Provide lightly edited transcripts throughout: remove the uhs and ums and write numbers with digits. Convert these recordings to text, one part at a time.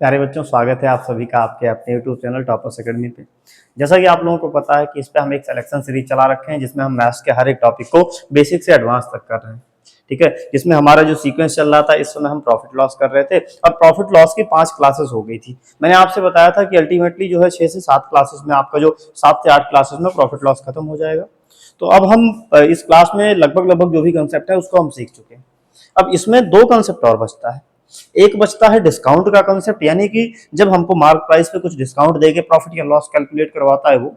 प्यारे बच्चों, स्वागत है आप सभी का आपके अपने यूट्यूब चैनल टॉपर्स एकेडमी पे। जैसा कि आप लोगों को पता है कि इस पे हम एक सिलेक्शन सीरीज चला रखे हैं जिसमें हम मैथ्स के हर एक टॉपिक को बेसिक से एडवांस तक कर रहे हैं। ठीक है, जिसमें हमारा जो सीक्वेंस चल रहा था, इस समय हम प्रॉफिट लॉस कर रहे थे और प्रॉफिट लॉस की 5 क्लासेस हो गई थी। मैंने आपसे बताया था कि अल्टीमेटली जो है 6 से 7 क्लासेस में आपका जो 7 से 8 क्लासेस में प्रॉफिट लॉस खत्म हो जाएगा। तो अब हम इस क्लास में लगभग जो भी कंसेप्ट है उसको हम सीख चुके हैं। अब इसमें 2 कंसेप्ट और बचता है। एक बचता है डिस्काउंट का कंसेप्ट, यानी कि जब हमको मार्क प्राइस पे कुछ डिस्काउंट देके प्रॉफिट या लॉस कैलकुलेट करवाता है वो।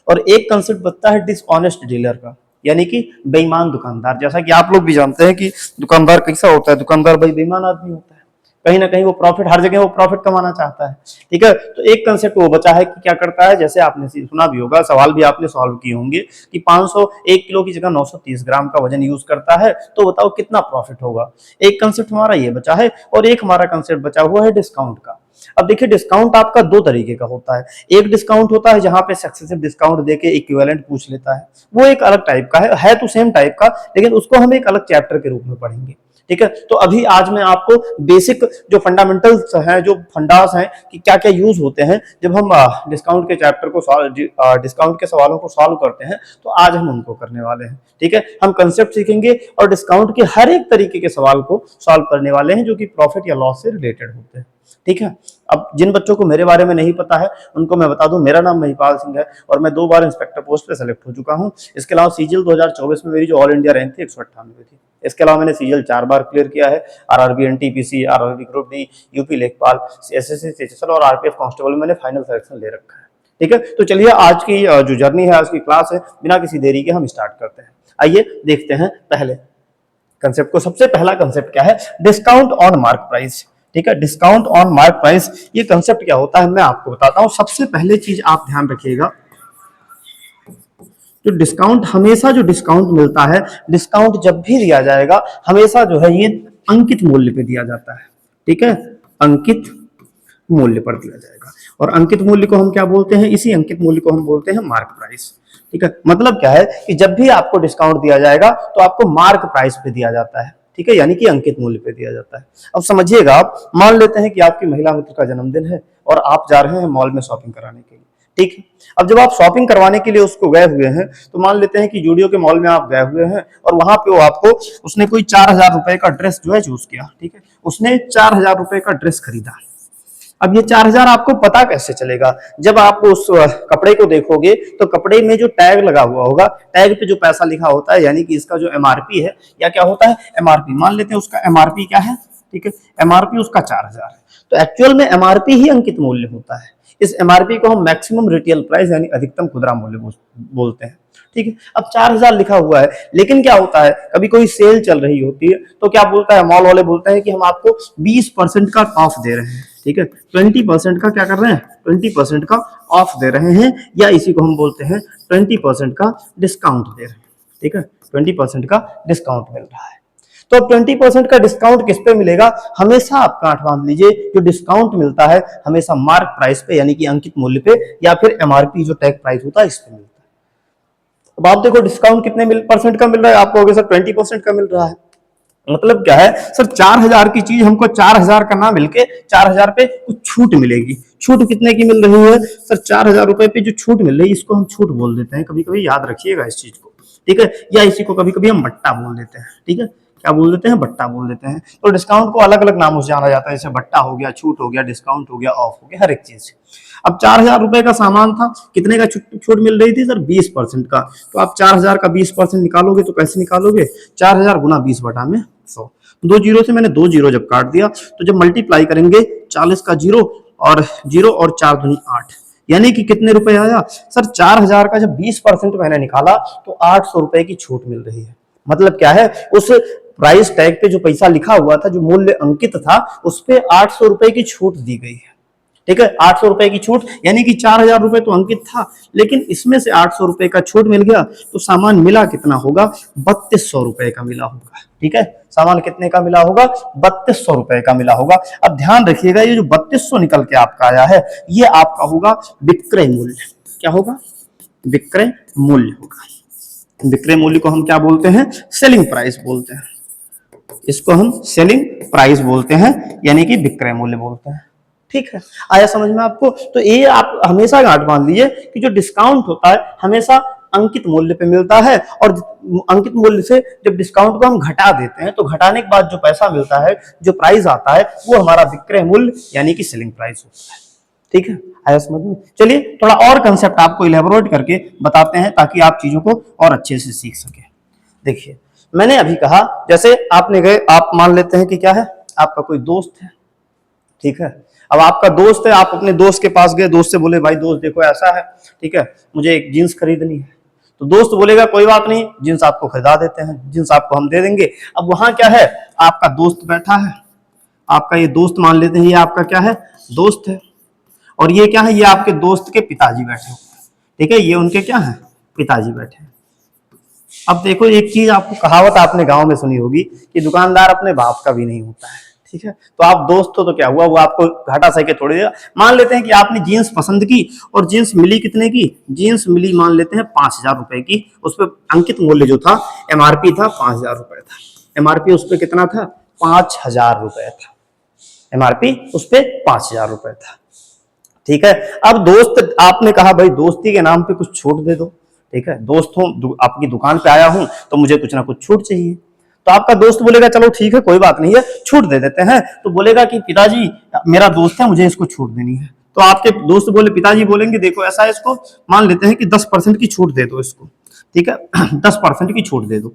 और एक कंसेप्ट बचता है डिसऑनेस्ट डीलर का, यानी कि बेईमान दुकानदार। जैसा कि आप लोग भी जानते हैं कि दुकानदार कैसा होता है, दुकानदार भाई बेईमान आदमी होता है। कहीं ना कहीं वो प्रॉफिट, हर जगह वो प्रॉफिट कमाना चाहता है। ठीक है, तो एक कंसेप्ट वो बचा है कि क्या करता है, जैसे आपने सुना भी होगा, सवाल भी आपने सॉल्व किए होंगे कि 501 किलो की जगह 930 ग्राम का वजन यूज करता है, तो बताओ कितना प्रॉफिट होगा। एक कंसेप्ट हमारा ये बचा है और एक हमारा कंसेप्ट बचा हुआ है डिस्काउंट का। अब देखिए, डिस्काउंट आपका 2 तरीके का होता है। एक डिस्काउंट होता है जहां पे सक्सेसिव डिस्काउंट देके इक्विवेलेंट पूछ लेता है, वो एक अलग टाइप का है तो सेम टाइप का, लेकिन उसको हम एक अलग चैप्टर के रूप में पढ़ेंगे। ठीक है, तो अभी आज मैं आपको बेसिक जो फंडामेंटल्स हैं, जो फंडास हैं कि क्या क्या यूज होते हैं जब हम डिस्काउंट के चैप्टर को डिस्काउंट के सवालों को सॉल्व करते हैं, तो आज हम उनको करने वाले हैं। ठीक है, हम कंसेप्ट सीखेंगे और डिस्काउंट के हर एक तरीके के सवाल को सॉल्व करने वाले हैं जो कि प्रॉफिट या लॉस से रिलेटेड होते हैं। ठीक है, अब जिन बच्चों को मेरे बारे में नहीं पता है उनको मैं बता दूं, मेरा नाम महिपाल सिंह है और मैं 2 बार इंस्पेक्टर पोस्ट पे सेलेक्ट हो चुका हूं। इसके अलावा सीजीएल 2024 में मेरी जो ऑल इंडिया रैंक थी 198 थी। इसके अलावा मैंने सीजीएल 4 बार क्लियर किया है। RRB NTPC, RRB group D, UP लेखपाल, एसएससी सीजीएल और आरपीएफ कांस्टेबल में मैंने फाइनल सिलेक्शन ले रखा है। ठीक है, तो चलिए आज की जो जर्नी है, आज की क्लास है, बिना किसी देरी के हम स्टार्ट करते हैं। आइए देखते हैं पहले कंसेप्ट को। सबसे पहला कंसेप्ट क्या है, डिस्काउंट ऑन मार्क प्राइस। ठीक है, डिस्काउंट ऑन मार्क प्राइस, ये कंसेप्ट क्या होता है मैं आपको बताता हूं। सबसे पहले चीज आप ध्यान रखिएगा, जो डिस्काउंट मिलता है, डिस्काउंट जब भी दिया जाएगा हमेशा जो है ये अंकित मूल्य पे दिया जाता है। ठीक है, अंकित मूल्य पर दिया जाएगा और अंकित मूल्य को हम क्या बोलते हैं, इसी अंकित मूल्य को हम बोलते हैं मार्क प्राइस। ठीक है, मतलब क्या है कि जब भी आपको डिस्काउंट दिया जाएगा तो आपको मार्क प्राइस पे दिया जाता है। ठीक है, यानी कि अंकित मूल्य पे दिया जाता है। अब समझिएगा, आप मान लेते हैं कि आपकी महिला मित्र का जन्मदिन है और आप जा रहे हैं मॉल में शॉपिंग कराने के लिए। ठीक है, अब जब आप शॉपिंग करवाने के लिए उसको गए हुए हैं, तो मान लेते हैं कि जूडियो के मॉल में आप गए हुए हैं और वहां पे वो आपको, उसने कोई 4000 रुपए का ड्रेस जो है चूज किया। ठीक है, उसने 4000 रुपए का ड्रेस खरीदा। अब ये 4000 आपको पता कैसे चलेगा, जब आप उस कपड़े को देखोगे तो कपड़े में जो टैग लगा हुआ होगा, टैग पे जो पैसा लिखा होता है, यानी कि इसका जो एमआरपी है, या क्या होता है एमआरपी, मान लेते हैं उसका एमआरपी क्या है। ठीक है, एमआरपी उसका 4000 है, तो एक्चुअल में एमआरपी ही अंकित मूल्य होता है। इस एमआरपी को हम मैक्सिमम रिटेल प्राइस यानी अधिकतम खुदरा मूल्य बोलते हैं। ठीक है, अब 4000 लिखा हुआ है, लेकिन क्या होता है, कभी कोई सेल चल रही होती है तो क्या बोलता है, मॉल वाले बोलते हैं कि हम आपको 20% का ऑफ दे रहे हैं। ठीक है, 20% का क्या कर रहे हैं, 20% का ऑफ दे रहे हैं, या इसी को हम बोलते हैं 20% का डिस्काउंट दे रहे हैं। ठीक है, 20% का डिस्काउंट मिल रहा है। तो 20% का डिस्काउंट किस पे मिलेगा, हमेशा आप गांठ बांध लीजिए, जो डिस्काउंट मिलता है हमेशा मार्क प्राइस पे यानी कि अंकित मूल्य पे, या फिर एमआरपी जो टैग प्राइस होता है इस पे मिलता है। अब आप देखो डिस्काउंट कितने परसेंट का मिल रहा है, आपको कहोगे सर 20% का मिल रहा है। मतलब क्या है सर, 4000 की चीज हमको 4000 का ना मिलके 4000 पे कुछ छूट मिलेगी। छूट कितने की मिल रही है सर, 4000 रुपए पे जो छूट मिल रही है इसको हम छूट बोल देते हैं, कभी कभी याद रखिएगा इस चीज को। ठीक है, या इसी को कभी कभी हम बट्टा बोल देते हैं। ठीक है, क्या बोल देते हैं, बट्टा बोल देते हैं। तो डिस्काउंट को अलग अलग नामों से जाना जाता है, जैसे बट्टा हो गया, छूट हो गया, डिस्काउंट हो गया, ऑफ हो गया, हर एक चीज। अब 4000 रुपए का सामान था, कितने का छूट मिल रही थी सर, 20% का। तो आप 4000 का 20% निकालोगे तो कैसे निकालोगे, 4000 गुना 20 बटा में 100। 2 जीरो से मैंने 2 जीरो जब काट दिया, तो जब मल्टीप्लाई करेंगे 40 का जीरो और 4 दूनी 8, यानी कि कितने रुपए आया सर, 4000 का जब 20% मैंने निकाला तो 800 रुपए की छूट मिल रही है। मतलब क्या है, उस प्राइस टैग पे जो पैसा लिखा हुआ था, जो मूल्य अंकित था, उस पे 800 रुपए की छूट दी गई है। ठीक है, 800 रुपए की छूट, यानी कि 4000 रुपए तो अंकित था, लेकिन इसमें से 800 रुपए का छूट मिल गया, तो सामान मिला कितना होगा, 3200 रुपए का मिला होगा। ठीक है, सामान कितने का मिला होगा, 3200 रुपए का मिला होगा। अब ध्यान रखिएगा, ये जो 3200 निकल के आपका आया है, ये आपका होगा विक्रय मूल्य। क्या होगा, विक्रय मूल्य होगा। विक्रय मूल्य को हम क्या बोलते हैं, सेलिंग प्राइस बोलते हैं। इसको हम सेलिंग प्राइस बोलते हैं, यानी कि विक्रय मूल्य बोलते हैं। ठीक है, आया समझ में आपको? तो ये आप हमेशा गांठ बांध लीजिए कि जो डिस्काउंट होता है हमेशा अंकित मूल्य पे मिलता है, और अंकित मूल्य से जब डिस्काउंट को हम घटा देते हैं तो घटाने के बाद जो पैसा मिलता है, जो प्राइस आता है, वो हमारा विक्रय मूल्य यानी कि सेलिंग प्राइस होता है। ठीक है, आया समझ में? चलिए थोड़ा और कंसेप्ट आपको इलेबोरेट करके बताते हैं ताकि आप चीजों को और अच्छे से सीख सके। देखिए, मैंने अभी कहा जैसे आपने गए, आप मान लेते हैं कि क्या है, आपका कोई दोस्त है, ठीक है। अब आपका दोस्त है, आप अपने दोस्त के पास गए, दोस्त से बोले भाई दोस्त देखो ऐसा है, ठीक है, मुझे एक जींस खरीदनी है। तो दोस्त बोलेगा कोई बात नहीं, जींस आपको खरीदा देते हैं, जींस आपको हम दे देंगे। अब वहां क्या है, आपका दोस्त बैठा है, आपका ये दोस्त मान लेते हैं, ये आपका क्या है, दोस्त है, और ये क्या है, ये आपके दोस्त के पिताजी बैठे हुए हैं, ठीक है, ये उनके क्या है, पिताजी बैठे हैं। अब देखो एक चीज, आपको कहावत आपने गांव में सुनी होगी कि दुकानदार अपने बाप का भी नहीं होता है, ठीक है। तो आप दोस्त हो तो क्या हुआ, वो आपको घाटा सह के थोड़ी देगा। मान लेते हैं कि आपने जीन्स पसंद की और जीन्स मिली कितने की, जीन्स मिली मान लेते हैं 5,000 रुपए की, उस पर अंकित मूल्य जो था, एमआरपी था 5,000 रुपए था, एमआरपी उस पर कितना था, 5,000 रुपए था, एमआरपी उस पर 5,000 रुपए था, ठीक है। अब दोस्त, आपने कहा भाई दोस्ती के नाम पे कुछ छूट दे दो, ठीक है, दोस्त हूं, आपकी दुकान पे आया हूं तो मुझे कुछ ना कुछ छूट चाहिए। तो आपका दोस्त बोलेगा चलो ठीक है कोई बात नहीं है, छूट दे देते हैं। तो बोलेगा कि पिताजी मेरा दोस्त है, मुझे इसको छूट देनी है। तो आपके दोस्त बोले, पिताजी बोलेंगे देखो ऐसा है, इसको मान लेते हैं कि 10% की छूट दे दो इसको, ठीक है 10% की छूट दे दो।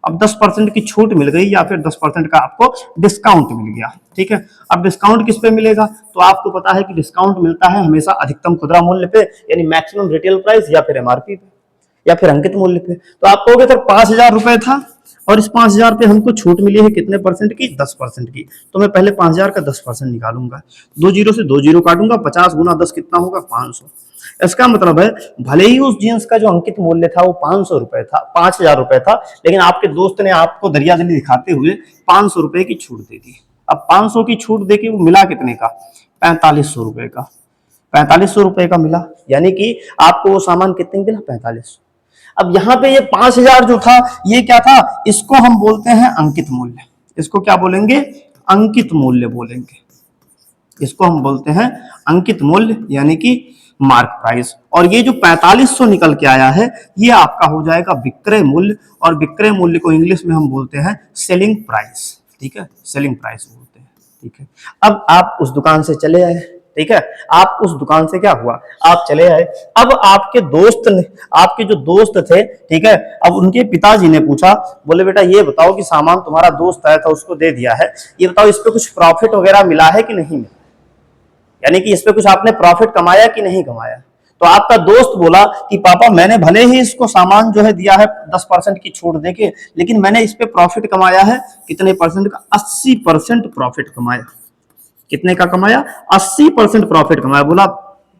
अब 10% की छूट मिल गई या फिर 10% का आपको डिस्काउंट मिल गया, ठीक है। अब डिस्काउंट किस पे मिलेगा, तो आपको पता है कि डिस्काउंट मिलता है हमेशा अधिकतम खुदरा मूल्य पे, यानी मैक्सिमम रिटेल प्राइस, या फिर एमआरपी पे, या फिर अंकित मूल्य पे। तो आप कहोगे सर 5,000 रुपए था और इस 5,000 पे हमको छूट मिली है कितने परसेंट की, 10% की। तो मैं पहले 5,000 का 10% निकालूंगा, 2 जीरो से 2 जीरो काटूंगा, 50 गुना 10 कितना होगा, 500। इसका मतलब है भले ही उस जींस का जो अंकित मूल्य था वो 500 रुपए था, 5,000 रुपए था, लेकिन आपके दोस्त ने आपको दरियादिली दिखाते हुए 500 रुपए की छूट दे दी। अब 500 की छूट देके वो मिला कितने का, 4500 रुपए का, 4500 रुपए का मिला, यानी कि आपको वो सामान कितने मिला, 4500। अब यहाँ पे ये 5,000 जो था ये क्या था, इसको हम बोलते हैं अंकित मूल्य, इसको क्या बोलेंगे, अंकित मूल्य बोलेंगे, इसको हम बोलते हैं अंकित मूल्य यानी कि मार्क प्राइस। और ये जो 4500 निकल के आया है ये आपका हो जाएगा विक्रय मूल्य, और विक्रय मूल्य को इंग्लिश में हम बोलते हैं सेलिंग प्राइस, ठीक है, सेलिंग प्राइस बोलते हैं, ठीक है। अब आप उस दुकान से चले आए, ठीक है, आप उस दुकान से क्या हुआ, आप चले आए। अब आपके दोस्त ने, आपके जो दोस्त थे, ठीक है, अब उनके पिताजी ने पूछा, बोले बेटा ये बताओ कि सामान तुम्हारा दोस्त आया था उसको दे दिया है, ये बताओ इस पे कुछ प्रॉफिट वगैरह मिला है कि नहीं मिला, यानी कि इस पे कुछ आपने प्रॉफिट कमाया कि नहीं कमाया। तो आपका दोस्त बोला कि पापा मैंने भले ही इसको सामान जो है दिया है 10% की छूट देके, लेकिन मैंने इस पे प्रॉफिट कमाया है कितने परसेंट का, 80% प्रॉफिट कमाया। कितने का कमाया, 80% प्रॉफिट कमाया। बोला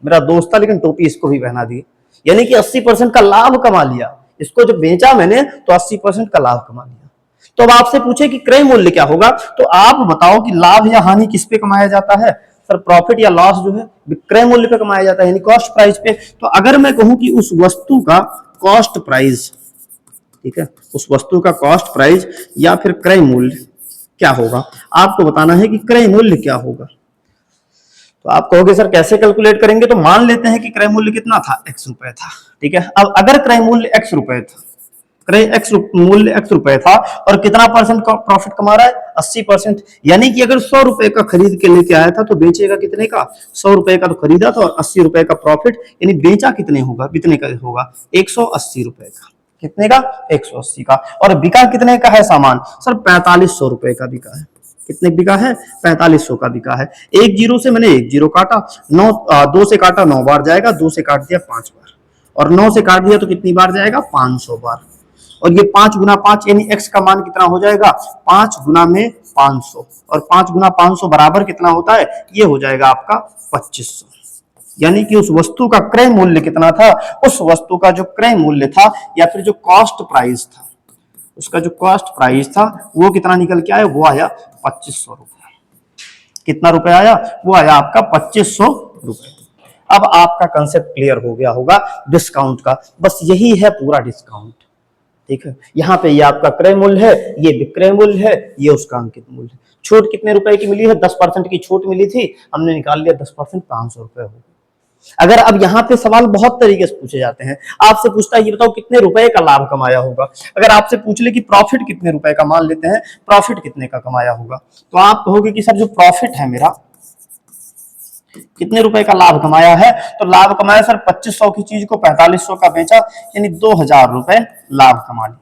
मेरा दोस्त था लेकिन टोपी इसको भी पहना दी, यानी कि 80% का लाभ कमा लिया। इसको जब बेचा मैंने तो 80% का लाभ कमा लिया। तो अब आपसे पूछे कि क्रय मूल्य क्या होगा, तो आप बताओ कि लाभ या हानि किस पे कमाया जाता है। सर प्रॉफिट या लॉस जो है विक्रय मूल्य पे कमाया जाता है, यानी कॉस्ट प्राइस पे। तो अगर मैं कहूं कि उस वस्तु का कॉस्ट प्राइस, ठीक है, उस वस्तु का कॉस्ट प्राइस या फिर क्रय मूल्य क्या होगा, आपको बताना है कि क्रय मूल्य क्या होगा। तो आप कहोगे सर कैसे कैलकुलेट करेंगे, तो मान लेते हैं कि क्रय मूल्य कितना था, x रुपए था, ठीक है। अब अगर क्रय मूल्य x रुपए था, क्रय मूल्य x रुपए था और कितना परसेंट का प्रॉफिट कमा रहा है, 80%, यानी कि अगर 100 रुपए का खरीद के लेके आया था तो बेचेगा कितने का, 100 रुपए का तो खरीदा था और 80 रुपए का प्रॉफिट, यानी बेचा कितने होगा, कितने का होगा, 180 रुपए का। कितने का, 180 का। और बिका कितने का है सामान, सर 4500 रुपए का बिका है। कितने बिका है, 4500 का बिका है। एक जीरो से मैंने एक जीरो काटा, 2 से काटा 9 बार जाएगा, 2 से काट दिया 5 बार, और 9 से काट दिया तो कितनी बार जाएगा, 500 बार। और ये 5 गुना 5 यानी x का मान कितना हो जाएगा, 5 गुना में 500, और 5 गुना 500 बराबर कितना होता है, ये हो जाएगा आपका 2500। यानी कि उस वस्तु का क्रय मूल्य कितना था, उस वस्तु का जो क्रय मूल्य था या फिर जो कॉस्ट प्राइस था, उसका जो कॉस्ट प्राइस था वो कितना निकल के आया, वो आया 2500 रुपए। कितना रुपए आया, वो आया आपका 2500 रुपए। अब आपका कंसेप्ट क्लियर हो गया होगा डिस्काउंट का। बस यही है पूरा डिस्काउंट, ठीक है, यहाँ पे ये आपका क्रय मूल्य है, ये विक्रय मूल्य है, ये उसका अंकित मूल्य है। छूट कितने रुपए की मिली है? 10% की छूट मिली थी, हमने निकाल लिया 10%, 500 रुपए हो गए। अगर अब यहाँ पे सवाल बहुत तरीके से पूछे जाते हैं, आपसे पूछता है ये बताओ कितने रुपए का लाभ कमाया होगा। अगर आपसे पूछ ले कि प्रॉफिट कितने रुपए का, मान लेते हैं प्रॉफिट कितने का कमाया होगा, तो आप कहोगे कि सर जो प्रॉफिट है मेरा, कितने रुपए का लाभ कमाया है, तो लाभ कमाया सर 2500 की चीज को 4500 का बेचा, यानी 2000 रुपए लाभ कमा लिया,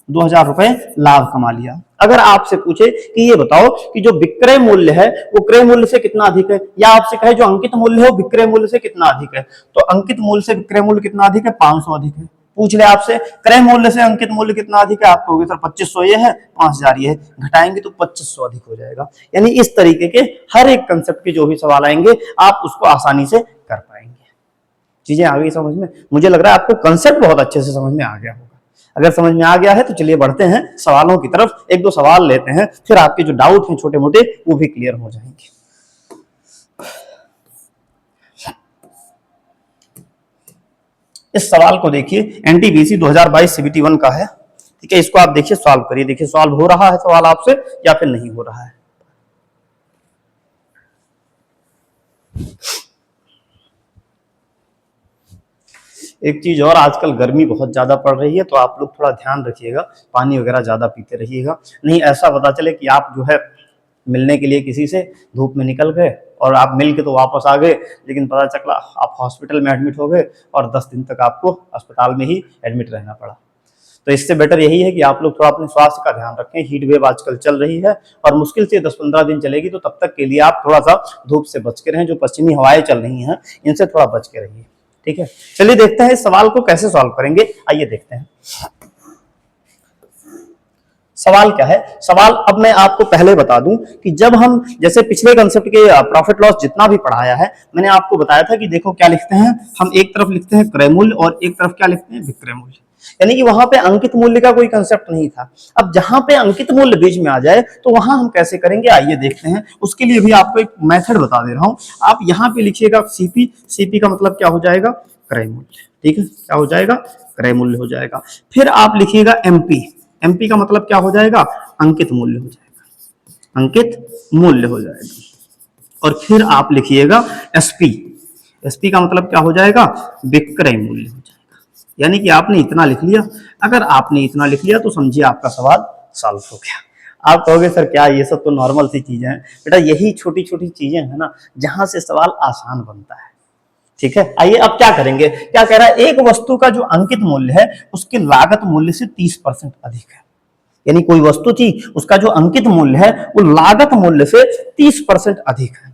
2000 रुपए लाभ कमा लिया। अगर आपसे पूछे कि ये बताओ कि जो विक्रय मूल्य है वो क्रय मूल्य से कितना अधिक है, या आपसे कहे जो अंकित मूल्य है वो विक्रय मूल्य से कितना अधिक है, तो अंकित मूल्य से विक्रय मूल्य कितना अधिक है? 500 अधिक है। पूछ ले आपसे क्रय मूल्य से अंकित मूल्य कितना अधिक है, आप कहोगे सर 2500 ये है, 5000 ये है, घटाएंगे तो 2500 अधिक हो जाएगा। यानी इस तरीके के हर एक कंसेप्ट के जो भी सवाल आएंगे आप उसको आसानी से कर पाएंगे। चीजें आ गई समझ में? मुझे लग रहा है आपको कंसेप्ट बहुत अच्छे से समझ में आ गया होगा। अगर समझ में आ गया है तो चलिए बढ़ते हैं सवालों की तरफ, एक दो सवाल लेते हैं, फिर आपके जो डाउट हैं छोटे मोटे वो भी क्लियर हो जाएंगे। इस सवाल को देखिए, एनटीपीसी 2022 सीबीटी 1 का है, ठीक है। इसको आप देखिए, सॉल्व करिए, देखिए सॉल्व हो रहा है सवाल आपसे या फिर नहीं हो रहा है। एक चीज और, आजकल गर्मी बहुत ज्यादा पड़ रही है तो आप लोग थोड़ा ध्यान रखिएगा, पानी वगैरह ज्यादा पीते रहिएगा, नहीं ऐसा पता चले कि आप जो है मिलने के लिए किसी से धूप में निकल गए और आप मिल के तो वापस आ गए, लेकिन पता चला आप हॉस्पिटल में एडमिट हो गए और 10 दिन तक आपको अस्पताल में ही एडमिट रहना पड़ा। तो इससे बेटर यही है कि आप लोग थोड़ा अपने स्वास्थ्य का ध्यान रखें। हीट वेव आजकल चल रही है और मुश्किल से 10-15 दिन चलेगी, तो तब तक के लिए आप थोड़ा सा धूप से बच के रहें। जो पश्चिमी हवाएं चल रही हैं इनसे थोड़ा बच के रहिए, ठीक है। चलिए देखते हैं इस सवाल को कैसे सॉल्व करेंगे, आइए देखते हैं। सवाल क्या है? सवाल अब मैं आपको पहले बता दूं कि जब हम जैसे पिछले कंसेप्ट के प्रॉफिट लॉस जितना भी पढ़ाया है, मैंने आपको बताया था कि देखो क्या लिखते हैं हम, एक तरफ लिखते हैं क्रय मूल्य और एक तरफ क्या लिखते हैं? विक्रय मूल्य। यानी कि वहां पे अंकित मूल्य का कोई कंसेप्ट नहीं था। अब जहां पे अंकित मूल्य बीच में आ जाए तो वहां हम कैसे करेंगे, आइए देखते हैं। उसके लिए भी आपको एक मेथड बता दे रहा हूं। आप यहाँ पे लिखिएगा सीपी, सीपी का मतलब क्या हो जाएगा? क्रय मूल्य, ठीक है। क्या हो जाएगा? क्रय मूल्य हो जाएगा। फिर आप लिखिएगा एमपी, एमपी का मतलब क्या हो जाएगा? अंकित मूल्य हो जाएगा, अंकित मूल्य हो जाएगा। और फिर आप लिखिएगा एसपी, एसपी का मतलब क्या हो जाएगा? विक्रय मूल्य हो जाएगा। यानी कि आपने इतना लिख लिया। अगर आपने इतना लिख लिया तो समझिए आपका सवाल सॉल्व हो गया। आप कहोगे सर क्या ये सब तो नॉर्मल सी चीजें हैं। बेटा यही छोटी छोटी चीजें हैं ना जहां से सवाल आसान बनता है, ठीक है। आइए अब क्या करेंगे, क्या कह रहा है? एक वस्तु का जो अंकित मूल्य है उसके लागत मूल्य से 30% अधिक है। यानी कोई वस्तु थी उसका जो अंकित मूल्य है वो लागत मूल्य से 30% अधिक है।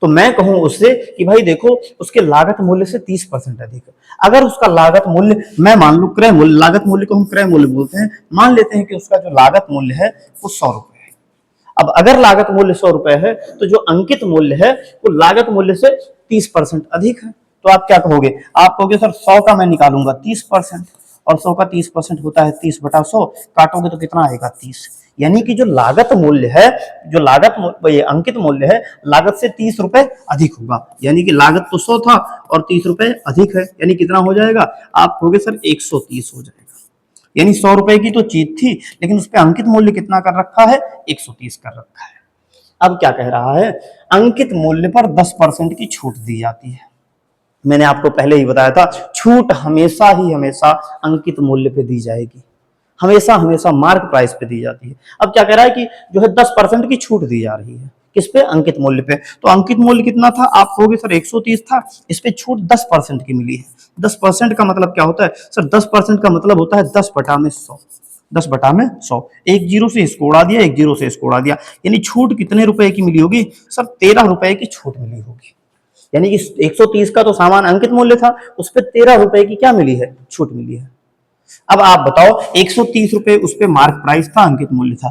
तो मैं कहूं उससे कि भाई देखो उसके लागत मूल्य से 30% अधिक है। अगर उसका लागत मूल्य, मैं मान लू क्रय मूल्य, लागत मूल्य को हम क्रय मूल्य बोलते हैं, मान लेते हैं कि उसका जो लागत मूल्य है वो 100 रुपए है। अब अगर लागत मूल्य 100 रुपए है तो जो अंकित मूल्य है वो लागत मूल्य से 30% अधिक है। तो आप क्या कहोगे? आप कहोगे सर 100 का मैं निकालूंगा 30%, और 100 का 30% होता है 30/100, काटोगे तो कितना आएगा? 30। यानी कि जो लागत मूल्य है, जो लागत ये अंकित मूल्य है, लागत से 30 रुपए अधिक होगा। यानी कि लागत तो 100 था और 30 रुपए अधिक है, यानी कितना हो जाएगा? आप कहोगे सर 130 हो जाएगा। यानी 100 रुपए की तो चीज थी लेकिन उस पर अंकित मूल्य कितना कर रखा है? 130 कर रखा है। अब क्या कह रहा है? अंकित मूल्य पर 10% की छूट दी जाती है। मैंने आपको पहले ही बताया था छूट हमेशा ही हमेशा अंकित मूल्य पे दी जाएगी, हमेशा हमेशा मार्क प्राइस पे दी जाती है। अब क्या कह रहा है कि जो है 10% की छूट दी जा रही है, किस पे? अंकित मूल्य पे। तो अंकित मूल्य कितना था? आप कहोगे सर 130 था, इस पे छूट 10% की मिली है। 10% का मतलब क्या होता है सर? 10% का मतलब होता है 10/100, 10/100। एक जीरो से इसको उड़ा दिया, एक जीरो से इसको उड़ा दिया, यानी छूट कितने रुपए की मिली होगी सर? 13 रुपए की छूट मिली होगी। यानी कि 130 का तो सामान अंकित मूल्य था, उस पर 13 रुपए की क्या मिली है? छूट मिली है। अब आप बताओ 130 रुपए उस पर मार्क प्राइस था, अंकित मूल्य था।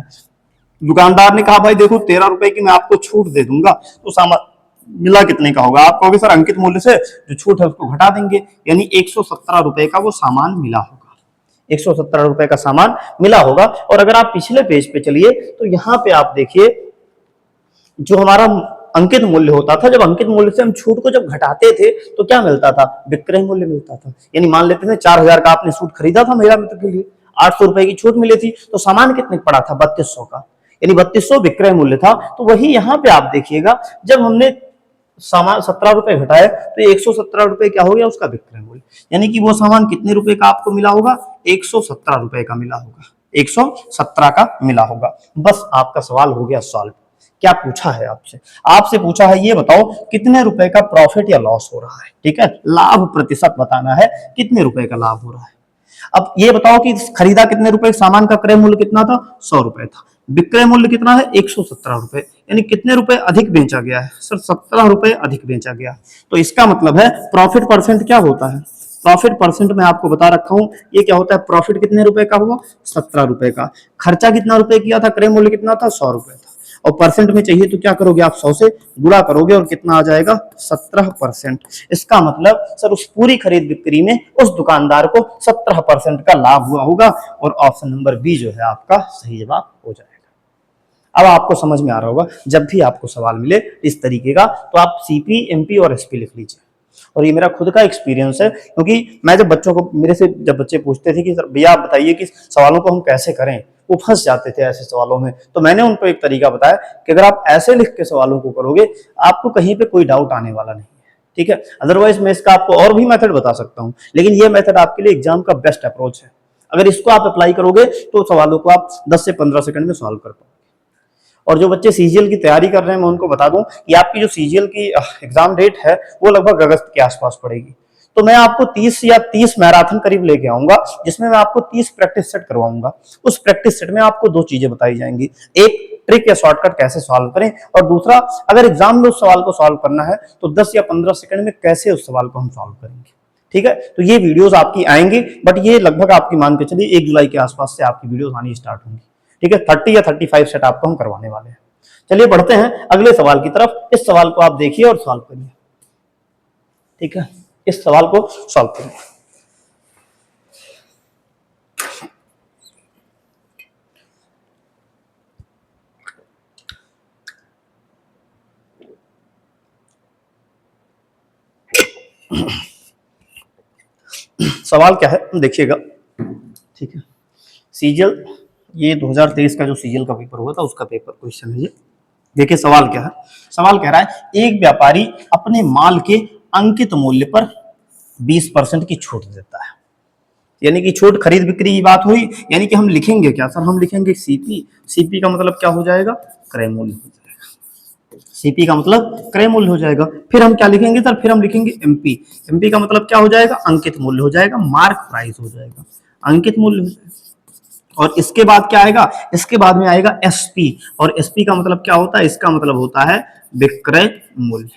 दुकानदार ने कहा भाई देखो 13 रुपए की मैं आपको छूट दे दूंगा, तो सामान मिला कितने का होगा? आप कहोगे सर अंकित मूल्य से जो छूट है उसको घटा देंगे, यानी 117 रुपए का वो सामान मिला होगा। 117 रुपए का सामान मिला होगा। और अगर आप पिछले पेज पे चलिए तो यहाँ पे आप देखिए जो हमारा अंकित मूल्य होता था, जब अंकित मूल्य से हम छूट को जब घटाते थे तो क्या मिलता था? विक्रय मूल्य मिलता था। यानी मान लेते थे 4000 का आपने सूट खरीदा था महिला मित्र के लिए, ₹800 की छूट मिली थी, तो सामान कितने पड़ा था? 3200 का, यानी 3200 विक्रय मूल्य था। तो वही यहाँ पे आप देखिएगा, जब हमने सामान 17 रुपए घटाए तो 117 रुपए क्या हो गया? उसका विक्रय मूल्य, यानी कि वो सामान कितने रुपए का आपको मिला होगा? 117 रुपए का मिला होगा, 117 का मिला होगा। बस आपका सवाल हो गया सॉल्व। क्या पूछा है आपसे? आपसे पूछा है ये बताओ कितने रुपए का प्रॉफिट या लॉस हो रहा है, ठीक है, लाभ प्रतिशत बताना है, कितने रुपए का लाभ हो रहा है। अब ये बताओ कि खरीदा कितने रुपए, सामान का क्रय मूल्य कितना था? 100 रुपए था, विक्रय मूल्य कितना है? 117 रुपए, यानी कितने रुपए अधिक बेचा गया है? सर 17 रुपए अधिक बेचा गया। तो इसका मतलब है प्रॉफिट परसेंट क्या होता है? प्रॉफिट परसेंट में आपको बता रखा हूं, ये क्या होता है? प्रॉफिट कितने रुपए का हुआ? 17 रुपए का। खर्चा कितना रुपए किया था? क्रय मूल्य कितना था? 100 रुपए था। और परसेंट में चाहिए तो क्या करोगे आप? 100 से गुणा करोगे और कितना आ जाएगा? 17%। इसका मतलब सर उस पूरी खरीद बिक्री में उस दुकानदार को 17% का लाभ हुआ होगा, और ऑप्शन नंबर बी जो है आपका सही जवाब हो जाएगा। अब आपको समझ में आ रहा होगा, जब भी आपको सवाल मिले इस तरीके का तो आप सीपी, एमपी और एसपी लिख लीजिए। और ये मेरा खुद का एक्सपीरियंस है, क्योंकि मैं जब बच्चों को, मेरे से जब बच्चे पूछते थे कि सर भैया आप बताइए कि सवालों को हम कैसे करें, वो फंस जाते थे ऐसे सवालों में, तो मैंने उनको एक तरीका बताया कि अगर आप ऐसे लिख के सवालों को करोगे आपको कहीं पे कोई डाउट आने वाला नहीं है, ठीक है। अदरवाइज मैं इसका आपको और भी मेथड बता सकता हूँ, लेकिन ये मेथड आपके लिए एग्जाम का बेस्ट अप्रोच है। अगर इसको आप अप्लाई करोगे तो सवालों को आप 10 से 15 सेकंड में सॉल्व कर पाओगे। और जो बच्चे सीजीएल की तैयारी कर रहे हैं, मैं उनको बता दूं कि आपकी जो सीजीएल की एग्जाम डेट है वो लगभग अगस्त के आसपास पड़ेगी। तो मैं आपको 30 या 30 मैराथन करीब लेके आऊंगा, जिसमें मैं आपको 30 प्रैक्टिस सेट करवाऊंगा। उस प्रैक्टिस सेट में आपको दो चीजें बताई जाएंगी, एक ट्रिक या शॉर्टकट कैसे सॉल्व करें, और दूसरा अगर एग्जाम में उस सवाल को सॉल्व करना है तो 10 या 15 सेकंड में कैसे उस सवाल को हम सॉल्व करेंगे, ठीक है। तो ये वीडियोस आपकी आएंगी, बट ये लगभग आपकी मान के चलिए 1 जुलाई के आसपास से आपकी वीडियोस आनी स्टार्ट होंगी, ठीक है। 30 या 35 सेट आपको हम करवाने वाले हैं। चलिए बढ़ते हैं अगले सवाल की तरफ। इस सवाल को आप देखिए और सॉल्व करिए, ठीक है। इस सवाल को सॉल्व करिए। सवाल क्या है देखिएगा, ठीक है। सीजीएल, ये 2023 का जो सीजीएल का पेपर हुआ था उसका पेपर क्वेश्चन है ये। देखिए सवाल क्या है, सवाल कह रहा है एक व्यापारी अपने माल के अंकित मूल्य पर 20% की छूट देता है, यानी कि छूट खरीद बिक्री की बात हुई, यानी कि हम लिखेंगे क्या सर? हम लिखेंगे सीपी। सीपी का मतलब क्या हो जाएगा? क्रय मूल्य हो जाएगा। सीपी का मतलब क्रय मूल्य हो जाएगा। फिर हम क्या लिखेंगे सर? फिर हम लिखेंगे एमपी। एमपी का मतलब क्या हो जाएगा? अंकित मूल्य हो जाएगा, मार्क प्राइस हो जाएगा, अंकित मूल्य हो जाएगा। और इसके बाद क्या आएगा? इसके बाद में आएगा एसपी, और एसपी का मतलब क्या होता है? इसका मतलब होता है विक्रय मूल्य।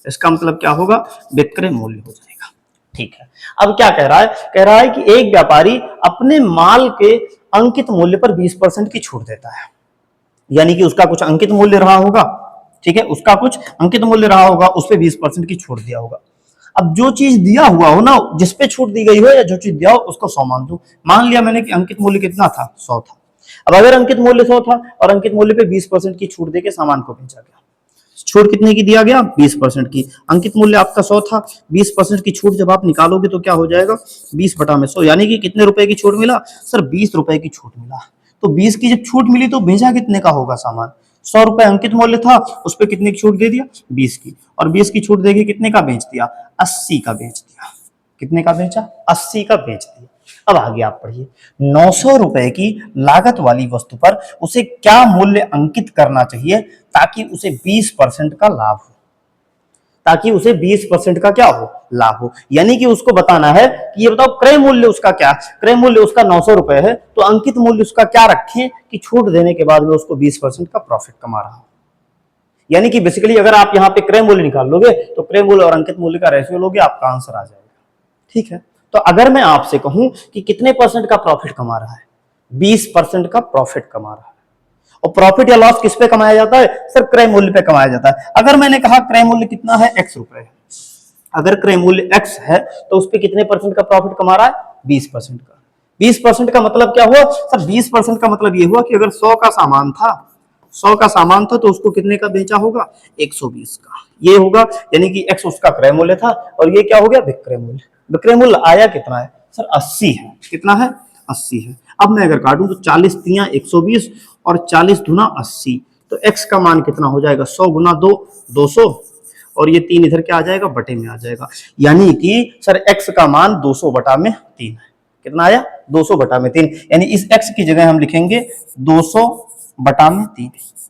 इसका मतलब क्या होगा? विक्रय मूल्य हो जाएगा, ठीक है। अब क्या कह रहा है? कह रहा है कि एक व्यापारी अपने माल के अंकित मूल्य पर 20% की छूट देता है, यानी कि उसका कुछ अंकित मूल्य रहा होगा, ठीक है, उसका कुछ अंकित मूल्य रहा होगा, उस पर 20% की छूट दिया होगा। अब जो चीज दिया हुआ हो ना, जिसपे छूट दी गई हो या जो चीज दिया हो उसको 100 मान दो। मान लिया मैंने कि अंकित मूल्य कितना था? 100 था। अब अगर अंकित मूल्य 100 था और अंकित मूल्य पे 20% की छूट देके सामान को बेचा गया, छूट कितने की दिया गया? 20% की। अंकित मूल्य आपका 100 था, 20% की छूट जब आप निकालोगे तो क्या हो जाएगा? 20/100, यानी कि कितने रुपए की छूट मिला सर? 20 रुपए की छूट मिला। तो 20 की जब छूट मिली तो भेजा कितने का होगा सामान? 100 रुपए अंकित मूल्य था, उस पर कितने की छूट दे दिया? 20 की। और 20 की छूट देके कितने का बेच दिया? 80 का बेच दिया। कितने का बेचा? 80 का बेच दिया। अब आगे आप पढ़िए, 900 रुपए की लागत वाली वस्तु पर उसे क्या मूल्य अंकित करना चाहिए ताकि उसे 20% का लाभ हो? ताकि उसे 20% का क्या हो? लाभ हो। यानी कि उसको बताना है कि ये बताओ क्रय मूल्य उसका क्या? क्रय मूल्य उसका 900 रुपए है, तो अंकित मूल्य उसका क्या रखें कि छूट देने के बाद में उसको 20% का प्रॉफिट कमा रहा हो। यानी कि बेसिकली अगर आप यहाँ पे क्रय मूल्य निकाल लोगे तो क्रय मूल्य और अंकित मूल्य का रेशियो लोगे, आपका आंसर आ जाएगा, ठीक है। तो अगर मैं आपसे कहूं कि कितने परसेंट का प्रॉफिट कमा रहा है? 20% का प्रॉफिट कमा रहा है। और प्रॉफिट या लॉस किस पे कमाया जाता है सर? क्रय मूल्य पे कमाया जाता है। अगर मैंने कहा क्रय मूल्य कितना है? x रुपए। अगर क्रय मूल्य x है तो उस पे कितने परसेंट का प्रॉफिट कमा रहा है? 20% का। 20% का मतलब क्या हुआ सर? 20% का मतलब ये हुआ कि अगर 100 का सामान था, 100 का सामान था तो उसको कितने का बेचा होगा? 120 का। ये होगा, यानी कि x उसका क्रय मूल्य था और ये क्या हो गया? विक्रय मूल्य। विक्रय मूल्य आया कितना है सर? 80 है। कितना है? 80 है। अब मैं अगर काटूं तो 40 तियां 120 और 40 दूना 80, तो x का मान कितना हो जाएगा 100 गुना 2 200, और ये 3 इधर क्या आ जाएगा बटे में आ जाएगा, यानी कि सर x का मान 200 बटा में 3 है। कितना आया 200 बटा में 3, यानी इस x की जगह हम लिखेंगे 200 बटा में 3,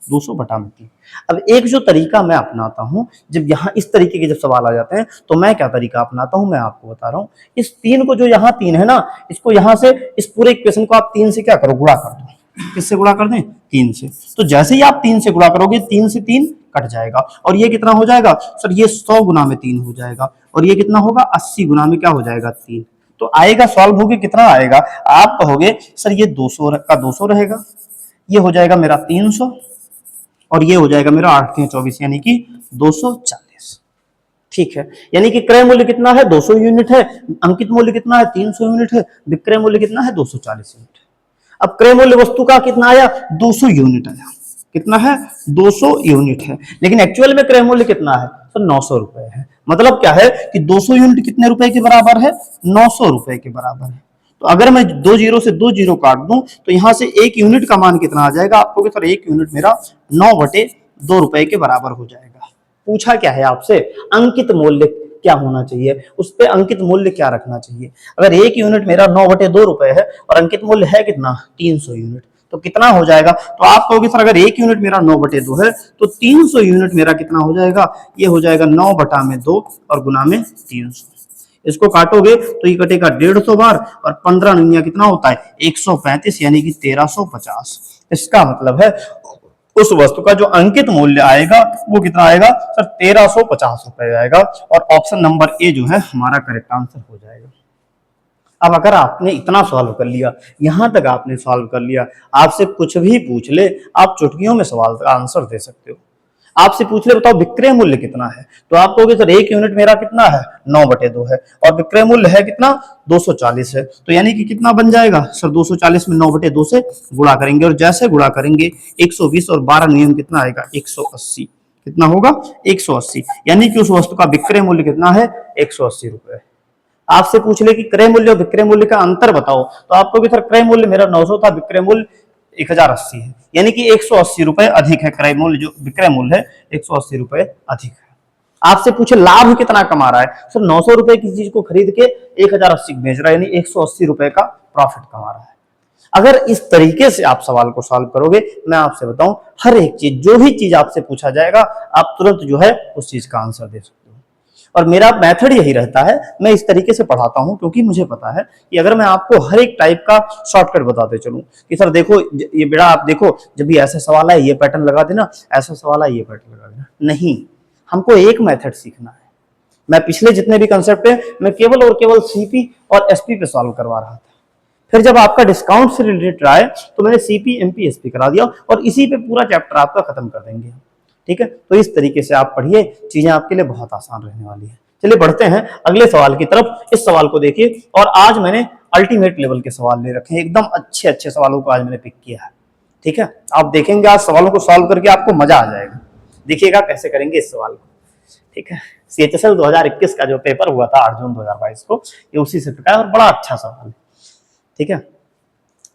200 बटा में 3। अब एक जो तरीका मैं अपनाता हूं, जब यहाँ इस तरीके के जब सवाल आ जाते हैं तो मैं क्या तरीका अपनाता हूं, मैं आपको बता रहा हूं। इस 3 को, जो यहाँ 3 है ना, इसको यहाँ से इस पूरे इक्वेशन को आप 3 से क्या करो, गुणा कर दो। किससे गुणा कर दें 3 से। तो जैसे ही आप 3 से गुणा करोगे 3 से 3 कट जाएगा, और ये कितना हो जाएगा सर, ये 100 गुना में 3 हो जाएगा, और ये कितना होगा 80 गुना में क्या हो जाएगा 3। तो आएगा सॉल्व होके कितना आएगा, आप कहोगे सर ये 200 का 200 रहेगा, ये हो जाएगा मेरा 300, और ये हो जाएगा मेरा 8 3 24, यानी कि 240। ठीक है, यानी कि क्रय मूल्य कितना है 200 यूनिट है, अंकित मूल्य कितना है 300 यूनिट है, विक्रय मूल्य कितना है 240 यूनिट है। अब क्रय मूल्य वस्तु का कितना आया 200 यूनिट आया, कितना है 200 यूनिट है, लेकिन एक्चुअल में क्रय मूल्य कितना है तो 900 रुपए है। मतलब क्या है कि 200 यूनिट कितने रुपए के बराबर है 900 रुपए के बराबर है। तो अगर मैं 2 जीरो से 2 जीरो काट दूं तो यहां से 1 यूनिट का मान कितना आ जाएगा, आपको कि सर 1 यूनिट मेरा 9/2 रुपए के बराबर हो जाएगा। पूछा क्या है आपसे, अंकित मूल्य क्या होना चाहिए, उस पे अंकित मूल्य क्या रखना चाहिए। अगर 1 यूनिट मेरा 9/2 रुपए है और अंकित मूल्य है कितना 300 यूनिट, तो कितना हो जाएगा, तो आप कहोगे सर अगर 1 यूनिट मेरा 9/2 है तो 300 यूनिट मेरा कितना हो जाएगा, ये हो जाएगा 9/2 और गुना में 300। इसको काटोगे तो ये कटेगा 150 बार, और 15 नंगिया कितना होता है 135, यानी कि 1350। इसका मतलब है उस वस्तु का जो अंकित मूल्य आएगा वो कितना आएगा सर 1350 रुपए आएगा, और ऑप्शन नंबर ए जो है हमारा करेक्ट आंसर हो जाएगा। अब अगर आपने इतना सॉल्व कर लिया, यहां तक आपने सॉल्व कर लिया, आपसे कुछ भी पूछ ले आप चुटकियों में सवाल का आंसर दे सकते हो। आपसे पूछ ले बताओ विक्रय मूल्य कितना है, तो आप कहोगे सर 1 यूनिट मेरा कितना है 9/2 है, और विक्रय मूल्य है कितना 240 है, तो यानी कि कितना बन जाएगा सर 240 में 9/2 से गुणा करेंगे, और जैसे गुणा करेंगे 120 और 12 नियम कितना आएगा 180, कितना होगा 180, यानी कि उस वस्तु का विक्रय मूल्य कितना है 180 रुपए। आपसे पूछ ले कि क्रय मूल्य और विक्रय मूल्य का अंतर बताओ, तो आपको सर क्रय मूल्य मेरा 900 था, विक्रय मूल्य 1080 है, यानी कि 180 रुपए अधिक है क्रय मूल्य, जो विक्रय मूल्य है 180 रुपए अधिक है। आपसे पूछे लाभ कितना कमा रहा है, सर 900 रुपए की चीज को खरीद के 1080 बेच रहा है, यानी 180 रुपए का प्रॉफिट कमा रहा है। अगर इस तरीके से आप सवाल को सॉल्व करोगे, मैं आपसे बताऊं हर एक चीज, जो भी चीज आपसे पूछा जाएगा आप तुरंत जो है उस चीज का आंसर दे सकते हो। और मेरा मेथड यही रहता है, मैं इस तरीके से पढ़ाता हूं क्योंकि मुझे पता है कि अगर मैं आपको हर एक टाइप का शॉर्टकट बताते चलूं कि सर देखो ये बेटा आप देखो जब भी ऐसा सवाल है ये पैटर्न लगा देना, ऐसा सवाल है ये पैटर्न लगा देना, नहीं, हमको एक मेथड सीखना है। मैं पिछले जितने भी कंसेप्ट पे मैं केवल और केवल सीपी और एसपी पे सॉल्व करवा रहा था, फिर जब आपका डिस्काउंट से रिलेटेड आए तो मैंने सीपी एमपी एसपी करा दिया, और इसी पे पूरा चैप्टर आपका खत्म कर देंगे। ठीक है, तो इस तरीके से आप पढ़िए, चीजें आपके लिए बहुत आसान रहने वाली है। चलिए बढ़ते हैं अगले सवाल की तरफ। इस सवाल को देखिए, और आज मैंने अल्टीमेट लेवल के सवाल ले रखे हैं, एकदम अच्छे अच्छे सवालों को आज मैंने पिक किया है। ठीक है, आप देखेंगे आज सवालों को सॉल्व करके आपको मजा आ जाएगा। देखिएगा कैसे करेंगे इस सवाल को। ठीक है, CHSL 2021 का जो पेपर हुआ था 8 जून 2022 को, ये उसी से पिका है, और बड़ा अच्छा सवाल है। ठीक है,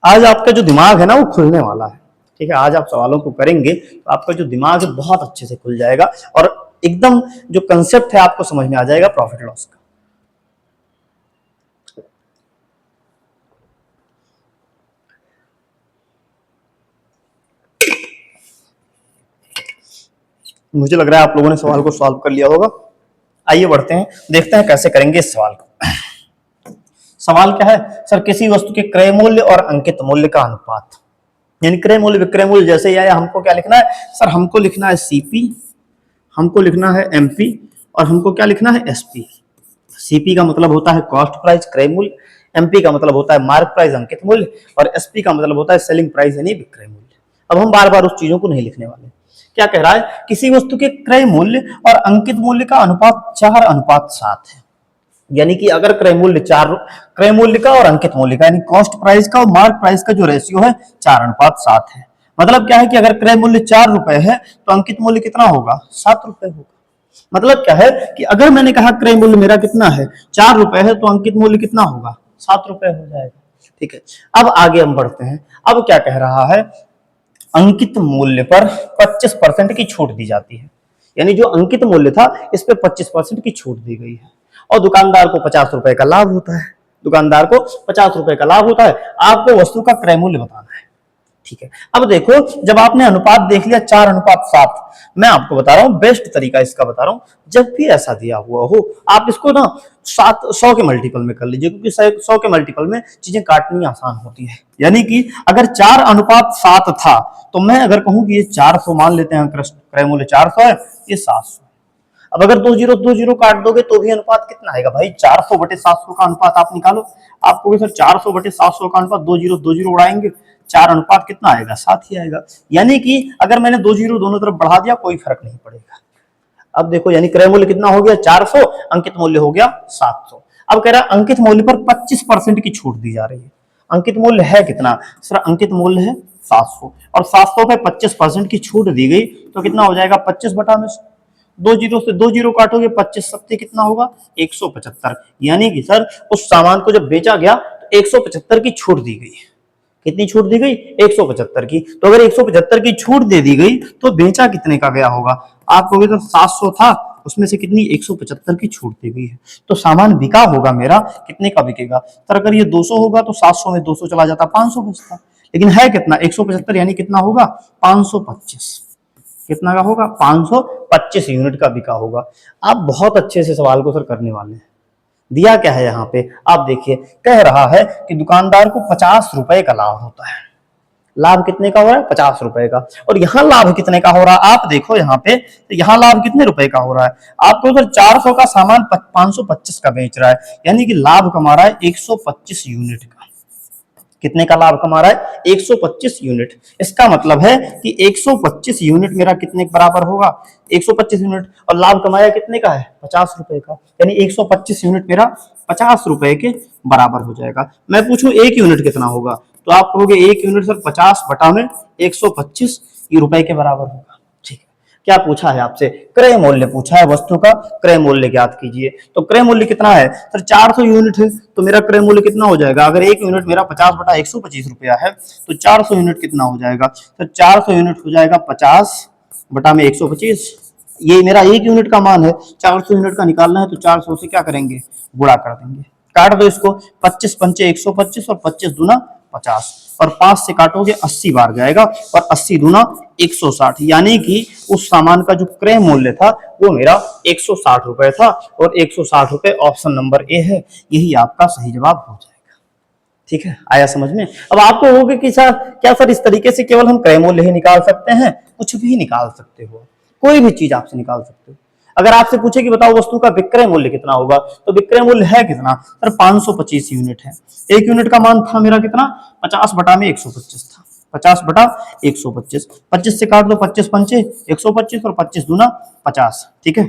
आज आपका जो दिमाग है ना वो खुलने वाला है। ठीक है, आज आप सवालों को करेंगे तो आपका जो दिमाग है बहुत अच्छे से खुल जाएगा, और एकदम जो कंसेप्ट है आपको समझ में आ जाएगा प्रॉफिट लॉस का। मुझे लग रहा है आप लोगों ने सवाल को सॉल्व कर लिया होगा। आइए बढ़ते हैं, देखते हैं कैसे करेंगे इस सवाल को। सवाल क्या है सर, किसी वस्तु के क्रय मूल्य और अंकित मूल्य का अनुपात, यानी क्रय मूल्य विक्रय मूल्य जैसे ही आया, हमको क्या लिखना है सर, हमको लिखना है सीपी, हमको लिखना है एमपी, और हमको क्या लिखना है एसपी। सीपी का मतलब होता है कॉस्ट प्राइस क्रय मूल्य, एमपी का मतलब होता है मार्क प्राइस अंकित मूल्य, और एसपी का मतलब होता है सेलिंग प्राइस यानी विक्रय मूल्य। अब हम बार बार उस चीजों को नहीं लिखने वाले। क्या कह रहा है, किसी वस्तु के क्रय मूल्य और अंकित मूल्य का अनुपात 4:7 है, यानी कि अगर क्रय मूल्य का और अंकित मूल्य का यानी कॉस्ट प्राइस का और मार्क प्राइस का जो रेशियो है 4:7 है। मतलब क्या है कि अगर क्रय मूल्य 4 रुपए है तो अंकित मूल्य कितना होगा 7 रुपए होगा। मतलब क्या है कि अगर मैंने कहा क्रय मूल्य मेरा कितना है 4 रुपए है तो अंकित मूल्य कितना होगा 7 रुपए हो जाएगा। ठीक है, अब आगे हम बढ़ते हैं। अब क्या कह रहा है, अंकित मूल्य पर 25% की छूट दी जाती है। यानी जो अंकित मूल्य था इस पे 25% की छूट दी गई है और दुकानदार को 50 रुपए का लाभ होता है। दुकानदार को 50 रुपए का लाभ होता है। आपको वस्तु का क्रय मूल्य बताना है। ठीक है, अब देखो, जब आपने अनुपात देख लिया 4:7, मैं आपको बता रहा हूं बेस्ट तरीका इसका बता रहा हूं। जब भी ऐसा दिया हुआ हो आप इसको ना 100 के मल्टीपल में कर लीजिए, क्योंकि 100 के मल्टीपल में चीजें काटनी आसान होती है। यानी कि अगर 4:7 था तो मैं अगर कहूं कि ये 400 मान लेते हैं, क्रय मूल्य 400 है, ये 700। अब अगर दो जीरो काट दोगे तो भी अनुपात कितना आएगा भाई, 400/700 का अनुपात आप निकालो। आपको सर 400/700 का अनुपात, दो जीरो उड़ाएंगे, 4 अनुपात कितना आएगा, 7 ही आएगा। यानी कि अगर मैंने 2 जीरो दोनों तरफ बढ़ा दिया कोई फर्क नहीं पड़ेगा। अब देखो, यानी क्रय मूल्य कितना हो गया 400, अंकित मूल्य हो गया 700। अब कह रहा है अंकित मूल्य पर 25% की छूट दी जा रही है। अंकित मूल्य है कितना सर, अंकित मूल्य है 700 और 700 पे 25% की छूट दी गई तो कितना हो जाएगा, 25 बटा में 2 जीरो से 2 जीरो काटोगे, 25 सत्ते कितना होगा, 175। यानी कि सर उस सामान को जब बेचा गया तो 175 की छूट दी गई। कितनी छूट दी गई, 175 की। तो अगर 175 की छूट दे दी गई तो बेचा कितने का गया होगा, आप कहोगे तो 700 था, उसमें से कितनी 175 की छूट दी गई है, तो सामान बिका होगा मेरा, कितने का बिकेगा सर, अगर ये 200 होगा तो 700 में 200 चला जाता, 500 बचता। लेकिन है कितना 175, यानी कितना होगा 525। कितना का होगा, 525 यूनिट का बिका होगा। आप बहुत अच्छे से सवाल को सर करने वाले हैं। दिया क्या है यहाँ पे, आप देखिए, कह रहा है कि दुकानदार को 50 रुपए का लाभ होता है। लाभ कितने का हो रहा है, 50 रुपए का। और यहाँ लाभ कितने का हो रहा है, आप देखो यहाँ पे, तो यहाँ लाभ कितने रुपए का हो रहा है, आपको उधर 400 का सामान 525 का बेच रहा है, यानी कि लाभ कमा रहा है 125 यूनिट का। कितने का लाभ कमा रहा है, 125 यूनिट। इसका मतलब है कि 125 यूनिट मेरा कितने के बराबर होगा, 125 यूनिट, और लाभ कमाया कितने का है, 50 रुपए का। यानी 125 यूनिट मेरा 50 रुपए के बराबर हो जाएगा। मैं पूछूं 1 यूनिट कितना होगा, तो आप कहोगे 1 यूनिट सर 50 बटा में 125 रुपए के बराबर होगा। ठीक है, क्या पूछा है आपसे, क्रय मूल्य पूछा है, वस्तु का क्रय मूल्य ज्ञात कीजिए। तो क्रय मूल्य कितना है सर, 400 यूनिट है, तो मेरा क्रय मूल्य कितना हो जाएगा, अगर 1 यूनिट मेरा 50/125 रुपया है तो 400 यूनिट कितना हो जाएगा, तो 400 यूनिट हो जाएगा 50/125। ये मेरा 1 यूनिट का मान है, 400 यूनिट का निकालना है तो 400 से क्या करेंगे, गुणा कर देंगे। काट दो इसको, 25 पंचे 125 और 25 दूना 50, और 5 से काटोगे 80 बार जाएगा, और 80 दूना 160। यानी कि उस सामान का जो क्रय मूल्य था वो मेरा 160 रुपए था, और 160 रुपए ऑप्शन नंबर ए है, यही आपका सही जवाब हो जाएगा। ठीक है, आया समझ में। अब आपको होगा कि सर क्या सर इस तरीके से केवल हम क्रय मूल्य ही निकाल सकते हैं, कुछ भी निकाल सकते हो, कोई भी चीज आपसे निकाल सकते हो। अगर आपसे पूछे कि बताओ वस्तु का विक्रय मूल्य कितना होगा, तो विक्रय मूल्य है कितना सर, 525 यूनिट है। 1 यूनिट का मान था मेरा कितना, 50 बटा में 125 था, 50 बटा 125। 25 से काट दो, 25 पंचे 125 और 25 दूना 50। ठीक है,